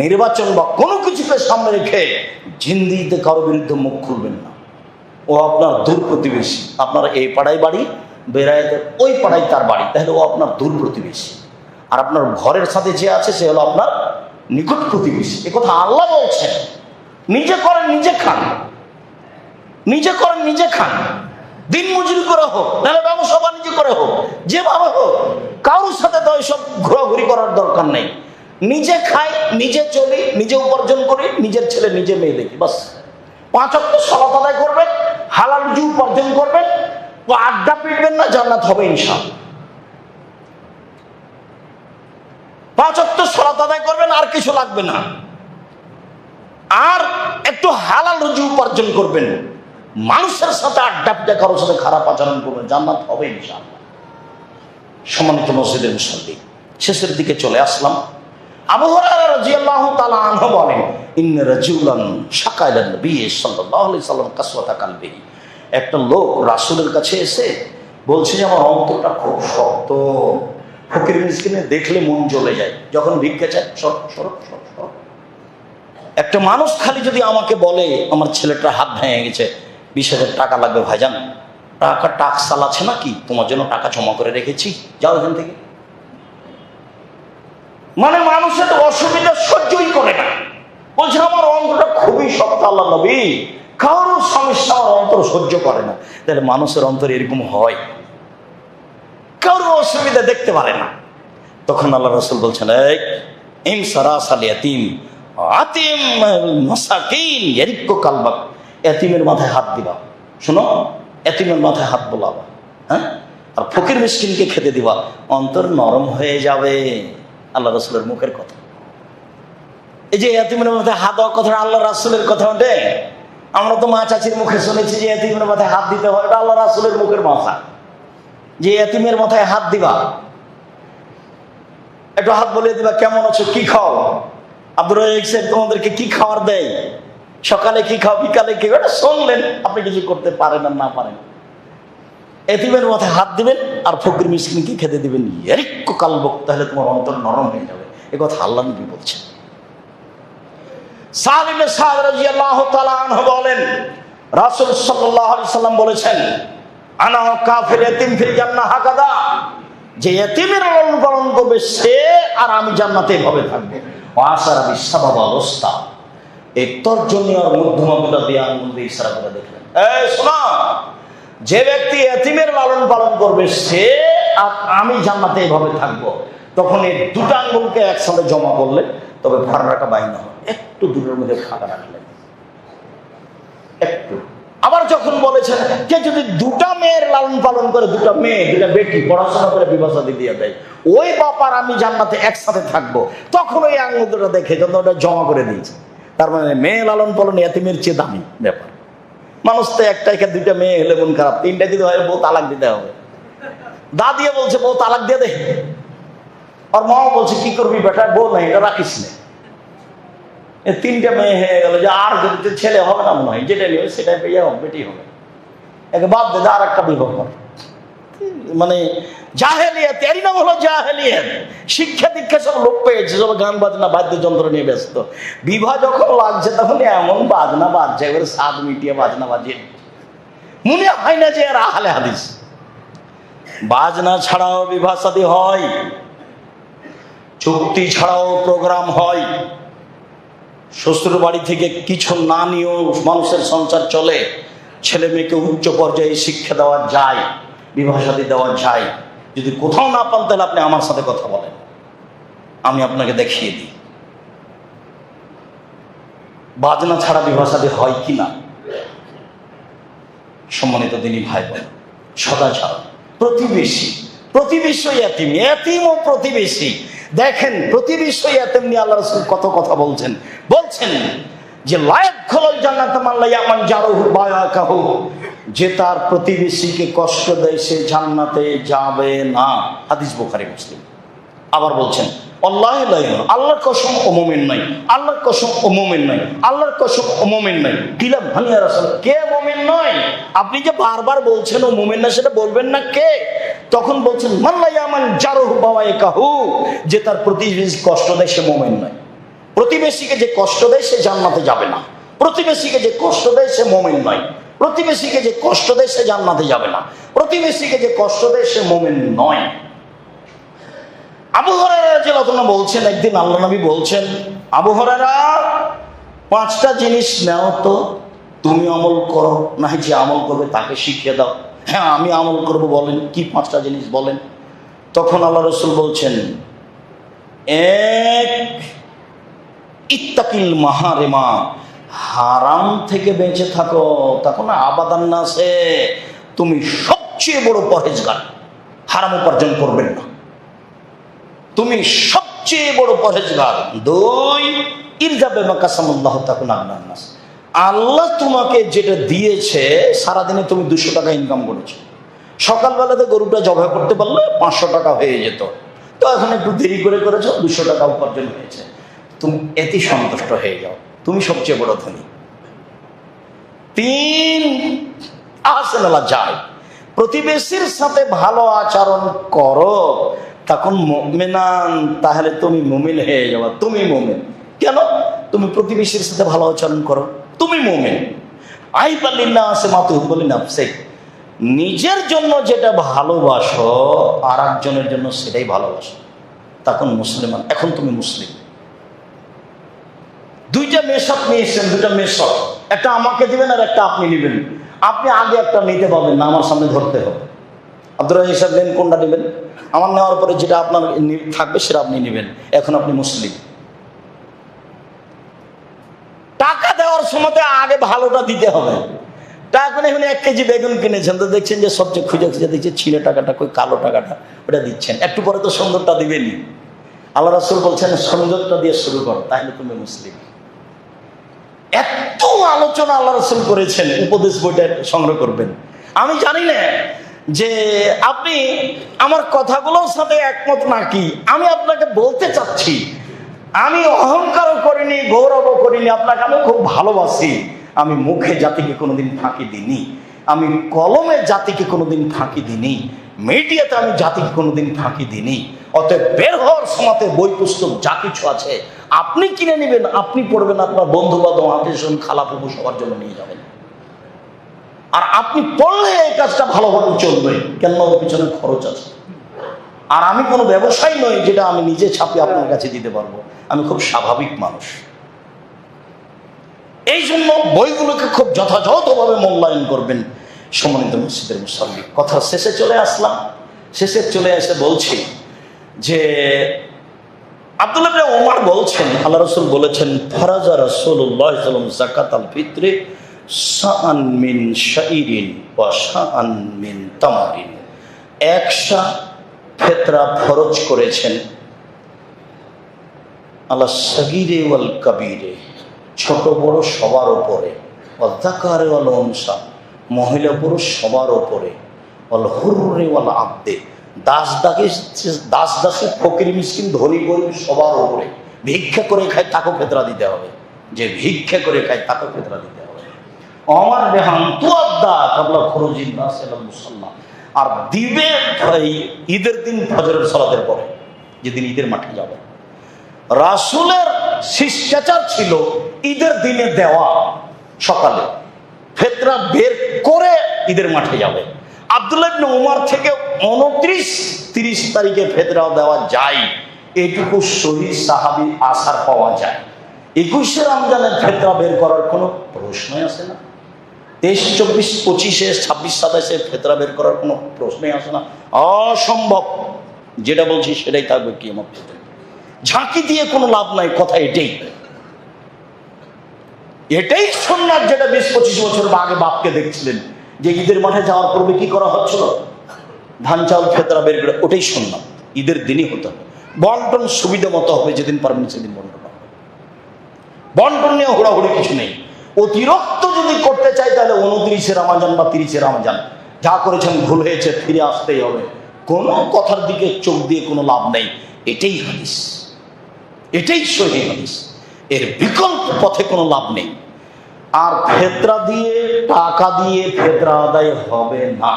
A: নির্বাচন বা কোনো কিছুকে সামনে রেখে জিন্দিতে কারো বিরুদ্ধে মুখ খুলবেন না। ও আপনার দূর প্রতিবেশী, আপনার এই পাড়ায় বাড়ি, বেড়াইতে ওই পাড়ায় তার বাড়ি, তাহলে ও আপনার দূর প্রতিবেশী। আর আপনার ঘরের সাথে যে আছে সে হলো আপনার নিকট প্রতিবেশী। এ কথা আল্লাহ বলছেন। নিজে করেন নিজে খান, নিজে করেন নিজে খান, দিন মজুরি করে হোক, নাহলে ব্যবসা বাণিজ্য করে হোক, যেভাবে হোক, কারোর সাথে তো এইসব ঘোরাঘুরি করার দরকার নেই। নিজে খাই, নিজে চলি, নিজে উপার্জন করি, নিজের ছেলে নিজে মেয়ে দেখি, বাস। 5 ওয়াক্ত সালাত আদায় করবেন, হালাল রুজি উপার্জন করবেন, ও আড্ডা পিটবেন না, জান্নাত হবে ইনশাআল্লাহ। 5 ওয়াক্ত সালাত আদায় করবেন, আর কিছু লাগবে না। আর একটু হালাল রুজি উপার্জন করবেন, মানুষের সাথে আড্ডা পিটা, কারোর সাথে খারাপ আচরণ করবে, জান্নাত হবে ইনশাআল্লাহ। সম্মানিত মসজিদের মুসল্লি, শেষের দিকে চলে আসলাম। আবু হুরায়রা রাদিয়াল্লাহু তাআলা আনহু বলেন, ইন্না রাজুলান শাকা ইলা নবী সাল্লাল্লাহু আলাইহি সাল্লাম কাসওয়াতা কালবিহি। একটা লোক রাসূলের কাছে এসে বলছে যে আমার অন্তরটা খুব শক্ত, ফকির মিসকিনে দেখলে মন জ্বলে যায়, যখন ভিক্ষা চায় সরক সরক সরক সরক। একটা মানুষ খালি যদি আমাকে বলে আমার ছেলেটার হাত ভেঙে গেছে, 20,000 টাকা লাগবে ভাইজান, টাকা টাকসাল আছে নাকি, তোমার জন্য টাকা জমা করে রেখেছি, যাও এখান থেকে। মানে মানুষের অসুবিধা সহ্যই করে না, বলছে আমার অন্তরটা খুবই শক্ত আল্লাহ নবী, কারোর সমস্যা আমার অন্তর সহ্য করে না। তাহলে মানুষের অন্তর এরকম হয়, কারোর অসুবিধা দেখতে পারে না। তখন আল্লাহ রাসূল বলছেন, এই ইমসারাসাল ইয়াতীম আতিম মাসাকিন ইয়ারিকু কালবাক, এতিমের মাথায় হাত দিবা, শোনো, এতিমের মাথায় হাত বোলাবা, হ্যাঁ, আর ফকির মিসকিনকে খেতে দিবা, অন্তর নরম হয়ে যাবে। আল্লাহ রাসূলের মুখের কথা। এই যে এতিমের মাথায় হাত দেওয়ার কথা আল্লাহ রাসূলের কথা ওঠে। আমরা তো মা চাচির মুখে শুনেছি যে এতিমের মাথায় হাত দিতে হয়, এটা আল্লাহ রাসূলের মুখের কথা, যে এতিমের মাথায় হাত দিবা, একটু হাত বলিয়ে দিবা, কেমন আছো, কি খাও, আব্দুর রাজ্জাক সাহেব তোমাদেরকে কি খাবার দেয়, সকালে কি খাও, বিকালে কি, এটা শুনলেন, আপনি কিছু করতে পারেন আর না পারেন। এতিমের মাথায় হাত দিবেন আর ফকির মিসকিনকে খেতে দিবেন, ইয়ারিকু কালবক, তাহলে তোমার অন্তর নরম হয়ে যাবে। এ কথা আল্লাহ নবী বলছেন। সাদ ইবনে সাদ রাদিয়াল্লাহু তাআলা আনহু বলেন, রাসূল সাল্লাল্লাহু আলাইহি সাল্লাম বলেছেন, আনা কাফির ইয়াতিম ফিল জান্নাহ হাকাদা, যে ইয়াতিমের লালন পালন করবে সে আর আমি জান্নাতে এভাবে থাকবো। ওয়াসারা বিসাবাবা ওয়াস্তা, এই তর্জনী আর মধ্যমাগুলো দিয়ে আঙ্গুল দিয়ে ইশারা করে দেখলেন, এই শোনো, যে ব্যক্তি এতিমের লালন পালন করবে সে আর আমি জান্নাতে এভাবে থাকবো। তখন এই দুটা আঙ্গুলকে একসাথে জমা করলে তবে ফারাটা বাইনা হবে, একটু দূরের মধ্যে ফাঁকা রাখলেন একটু। আবার যখন বলেছেন কে যদি দুটা মেয়ের লালন পালন করে, দুটা মেয়ে দুটা বেটি পড়াশোনা করে বিবাহ শাদী দিয়ে দেয়, ওই বাপ আর আমি জান্নাতে একসাথে থাকবো, তখন ওই আঙ্গুল দুটা দেখে যখন ওটা জমা করে দিয়েছে। তার মানে মেয়ে লালন পালন এতিমের চেয়ে দামি ব্যাপার। মানুষ তো একটা দুইটা মেয়ে হলে মন খারাপ, তিনটা যদি হয় বউ তালাক দিতে হবে। দাদিয়ে বলছে বউ তালাক দিয়ে দে, আর মাও বলছে কি করবি বেটা, বউ নাই এটা রাখিস না। তিনটা মেয়ে হয়ে গেল, যে আর যদি ছেলে হবে না মনে হয়, যেটা নিবে সেটাই পেয়ে হবে, বেটি হবে, একে বাদ দে, আর একটা বিবাহ কর। মানে জাহেলিয়াত, এরই নাম হলো জাহেলিয়াত। শিক্ষা দীক্ষা সব লোক পেয়েছে, সব গান বাজনা বাদ্যযন্ত্র নিয়ে ব্যস্ত। বিবাহ যখন লাগছে তখন এমন বাজনা বাজছে, এবারে স্বাদ মিটিয়ে বাজনা বাজিয়ে, মনে হয় না যে এর আহলে হাদিস। বাজনা ছাড়াও বিবাহ শাদী হয়, চুক্তি ছাড়াও প্রোগ্রাম হয়, শ্বশুর বাড়ি থেকে কিছু না নিয়েও মানুষের সংসার চলে, ছেলে মেয়েকে উচ্চ পর্যায়ে শিক্ষা দেওয়া যায়, বিবাহ শাদী দেওয়া যায়। যদি কোথাও না পান তাহলে আপনি আমার সাথে কথা বলেন, আমি আপনাকে দেখিয়ে দিই বাজনা ছাড়া বিবাহ শাদী হয় কিনা। সম্মানিত দিনী ভাই বোন, সদাচার, প্রতিবেশী, প্রতিবেশী এতিম, এতিম ও প্রতিবেশী। দেখেন প্রতিবেশী এতিম নিয়ে আল্লাহ রাসূল কত কথা বলছেন। বলছেন যে লায়াত খোলাল জান্নাত মান লা ইয়ামান জারুহু বায়াকাহু, যে তার প্রতিবেশীকে কষ্ট দেয় সে জান্নাতে যাবে না। হাদিস বুখারী মুসলিম। আবার বলছেন আল্লাহ লা ইয়ামান, আল্লাহর কসম ও মুমিন নাই, আল্লাহর কসম ও মুমিন নাই, আল্লাহর কসম ও মুমিন নাই। কিলা ভানিয়া রাসূল, কে মুমিন নয়? আপনি যে বারবার বলছেন ও মুমিন না, সেটা বলবেন না কে? তখন বলছেন মান লা ইয়ামান জারুহু বায়াকাহু, যে তার প্রতিবেশী কষ্ট দেয় সে মুমিন নয়। প্রতিবেশীকে যে কষ্ট দেয় সে জান্নাতে যাবে না, প্রতিবেশীকে যে কষ্ট দেয় সে মুমিন নয়, প্রতিবেশীকে যে কষ্ট দেয় সে জান্নাতে যাবে না, প্রতিবেশীকে যে কষ্ট দেয় সে মুমিন নয়। আবু হুরায়রা রাদিয়াল্লাহু আনহু বলছেন, একদিন আল্লাহ নবী বলছেন, আবু হুরায়রা 5টা জিনিস নাও তো, তুমি আমল করো, না যে আমল করবে তাকে শিখিয়ে দাও। হ্যাঁ আমি আমল করব, বলেন কি 5টা জিনিস বলেন। তখন আল্লাহ রাসূল বলছেন, এক, ইত্তাকিল মাহারিমা, হারাম থেকে বেঁচে থাকো। তখন আবাদান নাসে, তুমি সবচেয়ে বড় পরহেজগার, হারাম উপার্জন করবেন না, তুমি সবচেয়ে বড় পরহেজগার। 2, ইরজাবে মাকাসামাল্লাহু তাকুন আগনান নাস, আল্লাহ তোমাকে যেটা দিয়েছে, সারাদিনে তুমি 200 টাকা ইনকাম করেছো, সকালবেলাতে গরুটা জবাই করতে পারলে 500 টাকা হয়ে যেত, তো এখন একটু দেরি করে করেছো, 200 টাকা উপার্জন হয়েছে, তুমি এতে সন্তুষ্ট হয়ে যাও, তুমি সবচেয়ে বড় ধনী। 3 আহসানুল্লাহ যায়, প্রতিবেশীর সাথে ভালো আচরণ করো, তখন মুমিনান, তাহলে তুমি মুমিন হয়ে যাবে। তুমি মুমিন কেন? তুমি প্রতিবেশীর সাথে ভালো আচরণ করো, তুমি মুমিন। নিজের জন্য যেটা ভালোবাসো আর একজনের জন্য সেটাই ভালোবাসো, তখন মুসলমান। এখন তুমি মুসলিম। 2টা মেশআপ নিয়েছেন, 2টা মেশআপ, একটা আমাকে দিবেন আর একটা আপনি নেবেন। আপনি আগে একটা নিতে পারবেন না, আমার সামনে ধরতে হবে। আব্দুর রাজ্জাক সাহেব নেন, কোনটা নেবেন? আমার নেওয়ার পরে যেটা আপনার থাকবে সেটা আপনি নেবেন। এখন আপনি মুসলিম। টাকা দেওয়ার সময় আগে ভালোটা দিতে হবে। টাকা এখন 1 কেজি বেগুন কিনেছেন, তো দেখছেন যে সবচেয়ে খুঁজে খুঁজে দেখছে ছিঁড়ে টাকাটা, কই কালো টাকাটা, ওটা দিচ্ছেন। একটু পরে তো সুন্দরটা দিবেনি। আল্লাহ রাসূল বলছেন সুন্দরটা দিয়ে শুরু করো, তাহলে তুমি মুসলিম। এত আলোচনা আল্লাহ রাসূল করেছেন, উপদেশ বইটা সংগ্রহ করবেন। আমি জানি না যে আপনি আমার কথাগুলোর সাথে একমত নাকি। আমি আপনাকে বলতে চাচ্ছি, আমি অহংকারও করিনি, গৌরবও করিনি, আপনাকে আমি খুব ভালোবাসি। আমি মুখে জাতিকে কোনোদিন ফাঁকি দিইনি, আমি কলমে জাতিকে কোনোদিন ফাঁকি দিইনি, মিডিয়াতে আমি জাতিকে কোনোদিন ফাঁকি দিইনি। অতএব বের হওয়ার সময় বই পুস্তক যা কিছু আছে আপনি কিনে নেবেন, আপনি পড়বেন, আপনার বন্ধু বান্ধব, আত্মীয়, খালা ফুফু সবার জন্য নিয়ে যাবেন। আর আপনি পড়লে এই কাজটা ভালোভাবে চলবে, কেন ওর পিছনে খরচ আছে। আর আমি কোনো ব্যবসায়ী নই যেটা আমি নিজে ছাপিয়ে আপনার কাছে দিতে পারবো। আমি খুব স্বাভাবিক মানুষ। এই জন্য বইগুলোকে খুব যথাযথভাবে মূল্যায়ন করবেন। সম্মানিত মসজিদের মুসল্লি, কথা শেষে চলে আসলাম। শেষে চলে এসে বলছি যে আব্দুল্লাহ ইবনে ওমর বলছেন, আল্লাহ রাসূল বলেছেন, ফারাজা রাসূলুল্লাহ সাল্লাল্লাহু আলাইহি ওয়াসাল্লাম যাকাতাল ফিত্রি শাআন মিন শাইরিন ওয়া শাআন মিন তামারিন। 1 সা ফিতরা ফরজ করেছেন আলা সাগীরে ওয়াল কাবীরে, ছোট বড় সবার উপরে, ওয়াল যাকারে ওয়াল উনসা, মহিলা পুরুষ সবার উপরে, ওয়াল হুররি ওয়াল আবদে, দাস দাসী, ফকির মিসকিন, ধনী গরিব সবার উপরে। ভিক্ষা করে খায় তাকে ফিতরা দিতে হবে, যে ভিক্ষা করে খায় তাকে ফিতরা দিতে হবে। আমার বেহান তুয়াদ্দা কাবলা খুরুজিন নাস ইলা মুসাল্লা, আর দিবে ঈদের দিন ফজরের সালাতের পরে, যেদিন ঈদের মাঠে যাবে। রাসূলের শিষ্টাচার ছিল ঈদের দিনে দেওয়া, সকালে ফিতরা বের করে ঈদের মাঠে যাবে। আব্দুল্লাহ ইবনে ওমর থেকে 29-30 তারিখে ফিতরা দেওয়া যায়, এইটুকু সহিহ সাহাবী আসার পাওয়া যায়। 21শে রমজানের ফিতরা বের করার কোনো প্রশ্নই আসে না। 23, 24, 25, 26, 27 ফিতরা বের করার কোনো প্রশ্নই আসে না, অসম্ভব। যেটা বলছি সেটাই থাকবে কিয়ামত পর্যন্ত। ঝাঁকি দিয়ে কোনো লাভ নাই, কথা এটাই। এটাই সুন্নাত, যেটা 20-25 বছর আগে বাপকে দেখছিলেন যে ঈদের মাঠে যাওয়ার পূর্বে কি করা হচ্ছিল, ধান চাউল ফিতরা বের করে, ওটাই সুন্নাত। ঈদের দিনই হতে হবে। বন্টন সুবিধা মতো হবে, যেদিন পারবেন সেদিন বন্টন হবে। বন্টন নিয়ে হুড়াহুড়ি কিছু নেই। অতিরিক্ত যদি করতে চাই তাহলে 29শে রমজান বা 30শে রমজান, যা করেছেন ভুল হয়েছে, ফিরে আসতেই হবে। কোনো কথার দিকে চোখ দিয়ে কোনো লাভ নেই। এটাই হাদিস, এটাই সহিহ হাদিস। এর বিকল্প পথে কোনো লাভ নেই। আর ফিতরা দিয়ে, টাকা দিয়ে ফিতরা আদায় হবে না।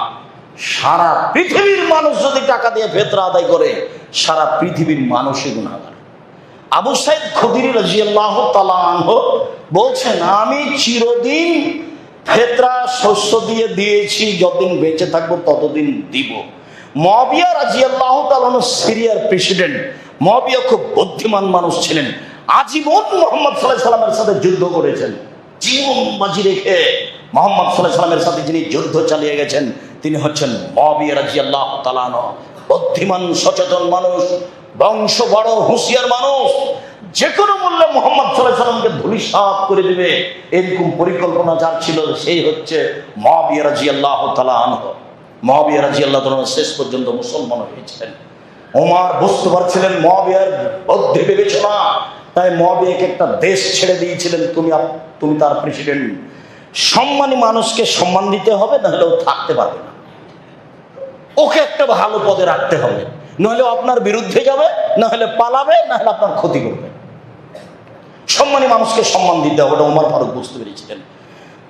A: সারা পৃথিবীর মানুষ যদি টাকা দিয়ে ফিতরা আদায় করে, সারা পৃথিবীর মানুষই গুনাহগার। আবু সাঈদ খুদরি রাদিয়াল্লাহু তাআলা আনহু বলছেন, আমি চিরদিন ফিতরা শস্য দিয়ে দিয়েছি, যতদিন বেঁচে থাকবো ততদিন দিব। মুআবিয়া রাদিয়াল্লাহু তাআলা সিরিয়ার প্রেসিডেন্ট। মুআবিয়া খুব বুদ্ধিমান মানুষ ছিলেন, আজীবন মুহাম্মদ সাল্লাল্লাহু আলাইহি ওয়াসাল্লামের সাথে যুদ্ধ করেছেন। জীবন বাজি রেখে মুহাম্মদ সাল্লাল্লাহু আলাইহি ওয়াসাল্লামের সাথে যিনি যুদ্ধ চালিয়ে গেছেন, তিনি হচ্ছেন মুআবিয়া রাদিয়াল্লাহু তাআলা আনহু। বুদ্ধিমান, সচেতন মানুষ, বংশ বড়, হুঁশিয়ার মানুষ। যে কোনো মূল্যে মুহাম্মদ সাল্লাল্লাহু আলাইহি ওয়াসাল্লামকে ধূলিসাৎ করে দিবে, এরকম পরিকল্পনা যার ছিল, সেই হচ্ছে মুআবিয়া রাদিয়াল্লাহু তাআলা আনহু। মুআবিয়া রাদিয়াল্লাহু তাআলা শেষ পর্যন্ত মুসলমান হয়েছিলেন। ওমর বুঝতে পারছিলেন মুআবিয়ার বুদ্ধি বিবেচনা, তাই মুয়াবিয়াকে একটা দেশ ছেড়ে দিয়েছিলেন, তুমি তার প্রেসিডেন্ট। সম্মানী মানুষকে সম্মান দিতে হবে, নাহলে ও থাকতে পারবে না। ওকে একটা ভালো পদে রাখতে হবে, নাহলে আপনার বিরুদ্ধে যাবে, নাহলে পালাবে, নাহলে আপনার ক্ষতি করবে। সম্মানী মানুষকে সম্মান দিতে হবে, এটা ওমর ফারুক বুঝতে পেরেছিলেন।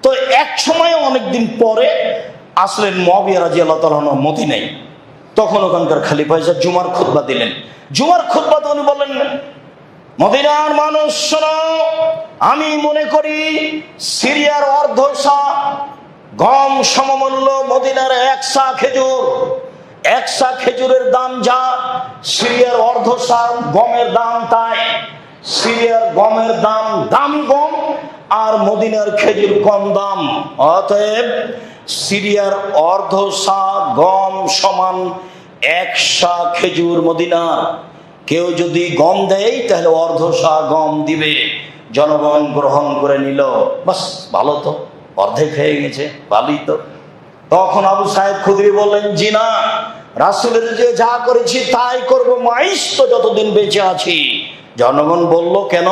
A: তো এক সময় অনেকদিন পরে আসলেন মুয়াবিয়া রাদিয়াল্লাহু তাআলা আনহু মদিনায়। তখন ওখানকার খলিফা এসে জুমার খুতবা দিলেন। জুমার খুতবাতে উনি বললেন, মদিনার মানুষ শোনো, আমি মনে করি সিরিয়ার অর্ধশা গম সমমূল্য মদিনার 1 সা খেজুর। 1 সা খেজুরের দাম যা, সিরিয়ার অর্ধশা গমের দাম তাই। সিরিয়ার গমের দাম দামি গম, আর মদিনার খেজুর কম দাম। অতএব সিরিয়ার অর্ধশা গম সমান 1 সা খেজুর মদিনার। কেউ যদি গম দেয় তাহলে অর্ধশা গম দিবে। জনগণ গ্রহণ করে নিল, বাস ভালো তো, অর্ধেক হয়ে গেছে, ভালোই তো। তখন আবু সাইদ খুদরি বললেন, জি না, রাসূলের যে যা করেছি তাই করবো, মাইশ তো যতদিন বেঁচে আছি। জনগণ বলল, কেন,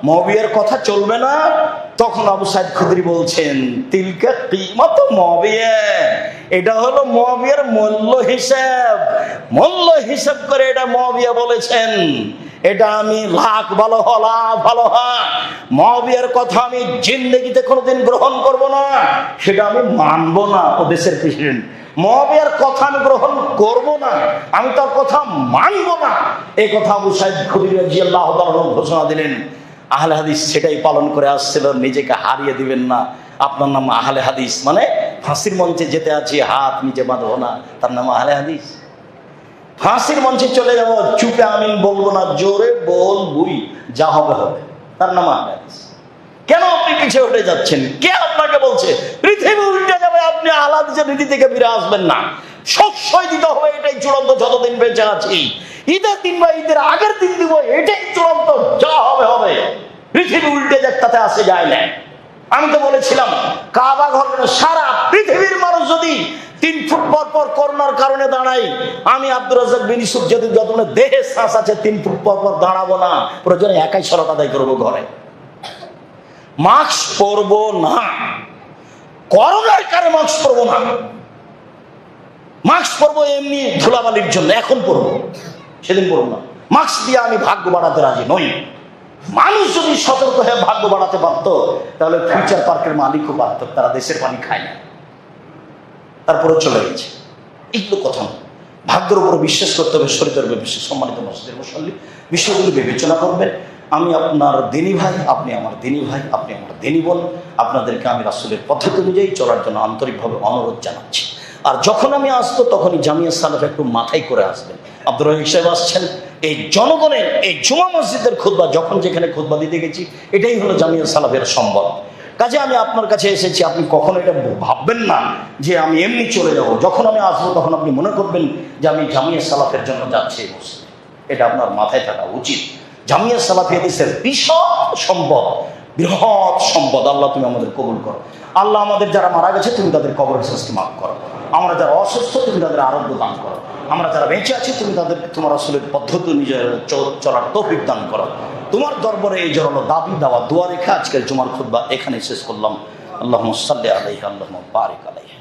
A: মুয়াবিয়ার কথা চলবে না? তখন আবু সাইদ খুদরি বলছেন, তিলকা কিমাত মুয়াবিয়া, এটা হলো মুয়াবিয়ার মূল্য হিসাব করে এটা মুয়াবিয়া বলেছেন। এটা আমি লাখ ভালো মুয়াবিয়ার কথা আমি জিন্দেগিতে কোনোদিন গ্রহণ করব না, সেটা আমি মানব না। ও দেশের প্রেসিডেন্ট, মুয়াবিয়ার কথা আমি গ্রহণ করব না, আমি তার কথা মানব না, এই কথা আবু সাইদ খুদরি রাদিয়াল্লাহু তাআলা ঘোষণা দিলেন। আহলে হাদিস সেটাই পালন করে আসছিল, নিজেকে হারিয়ে দিবেন না। আপনার নাম আহলে হাদিস মানে ফাঁসির মঞ্চে যেতে আছি, হাত নিচে বাঁধবো না, তার নাম আহলে হাদিস। ফাঁসির মঞ্চে চলে যাবো, চুপে আমিন বলবো না, জোরে বলবই, যা হবে হবে, তার নাম আহলে হাদিস। কেন আপনি পিছিয়ে উঠে যাচ্ছেন? কে আপনাকে বলছে পৃথিবী উল্টে যাবে আপনি আহলে হাদিসের নীতি থেকে ফিরে আসবেন না? সবসময় দিতে হবে, এটাই চূড়ান্ত, যতদিন বেঁচে আছি। ঈদের দিন বা ঈদের আগের দিন দিব, এটাই চূড়ান্ত, যা হবে হবে। পৃথিবী উল্টে যাক, তাতে আসে যায় না। আমি তো বলেছিলাম, কাবা ঘর সারা পৃথিবীর মানুষ যদি 3 ফুট পর পর করোনার কারণে দাঁড়াই, আমি আব্দুর রাজ্জাক বিন ইউসুফ যদি যত দেহে শ্বাস আছে 3 ফুট পর পর দাঁড়াবো না, প্রয়োজনে একাই সরাত আদায় করবো ঘরে। মাস্ক পরবো না, করোনার কারণে মাস্ক পরবো না। মাস্ক পরবো এমনি ধুলাবালির জন্য, এখন পরবো, সেদিন পরবো না। মাস্ক দিয়ে আমি ভাগ্য বাড়াতে রাজি নই। মানুষ যদি সতর্ক হয়ে ভাগ্য বাড়াতে পারত, তাহলে ফিউচার পার্কের মালিকও পারত। তারা দেশের পানি খায় না, তারপরে চলে গেছে। এগুলো কথা না, ভাগ্যের উপরে বিশ্বাস করতে হবে, শরীরের বিশ্বাস। সম্মানিত মসজিদের মুসল্লি, বিষয়গুলো বিবেচনা করবেন। আমি আপনার দিনী ভাই, আপনি আমার দিনী ভাই, আপনি আমার দিনী বোন। আপনাদেরকে আমি রাসূলের পদ্ধতি অনুযায়ী চলার জন্য আন্তরিকভাবে অনুরোধ জানাচ্ছি। আর যখন আমি আসবো, তখনই জামিয়া সালাফ একটু মাথায় করে আসবেন। আব্দুর রহিম সাহেব আসছেন, এই জনগণের এই জুমা মসজিদের খুতবা, যখন যেখানে খুতবা দিতে গেছি, এটাই হলো জামিয়া সালাফের সম্বল। কাজে আমি আপনার কাছে এসেছি, আপনি কখনো এটা ভাববেন না যে আমি এমনি চলে যাব। যখন আমি আসবো, তখন আপনি মনে করবেন যে আমি জামিয়া সালাফের জন্য যাচ্ছি এই মসজিদে। এটা আপনার মাথায় থাকা উচিত। জামিয়া সালাফিয়া দেশের বিশাল সম্পদ, বৃহৎ সম্পদ। আল্লাহ তুমি আমাদের কবুল করো। আল্লাহ আমাদের যারা মারা গেছে, তুমি তাদের কবরের শাস্তি মাফ করো। আমরা যারা অসুস্থ, তুমি তাদের আরোগ্য দান করো। আমরা যারা বেঁচে আছি, তুমি তাদের তোমার আসলের পদ্ধতি নিজের চলার তৌফিক দান করো। তোমার দরবারে এই জোরালো দাবি দেওয়া দোয়া রেখে আজকের জুমার খুতবা এখানে শেষ করলাম। আল্লাহুম্মা সাল্লি আলাইহি, আল্লাহুম্মা বারিক আলাইহি।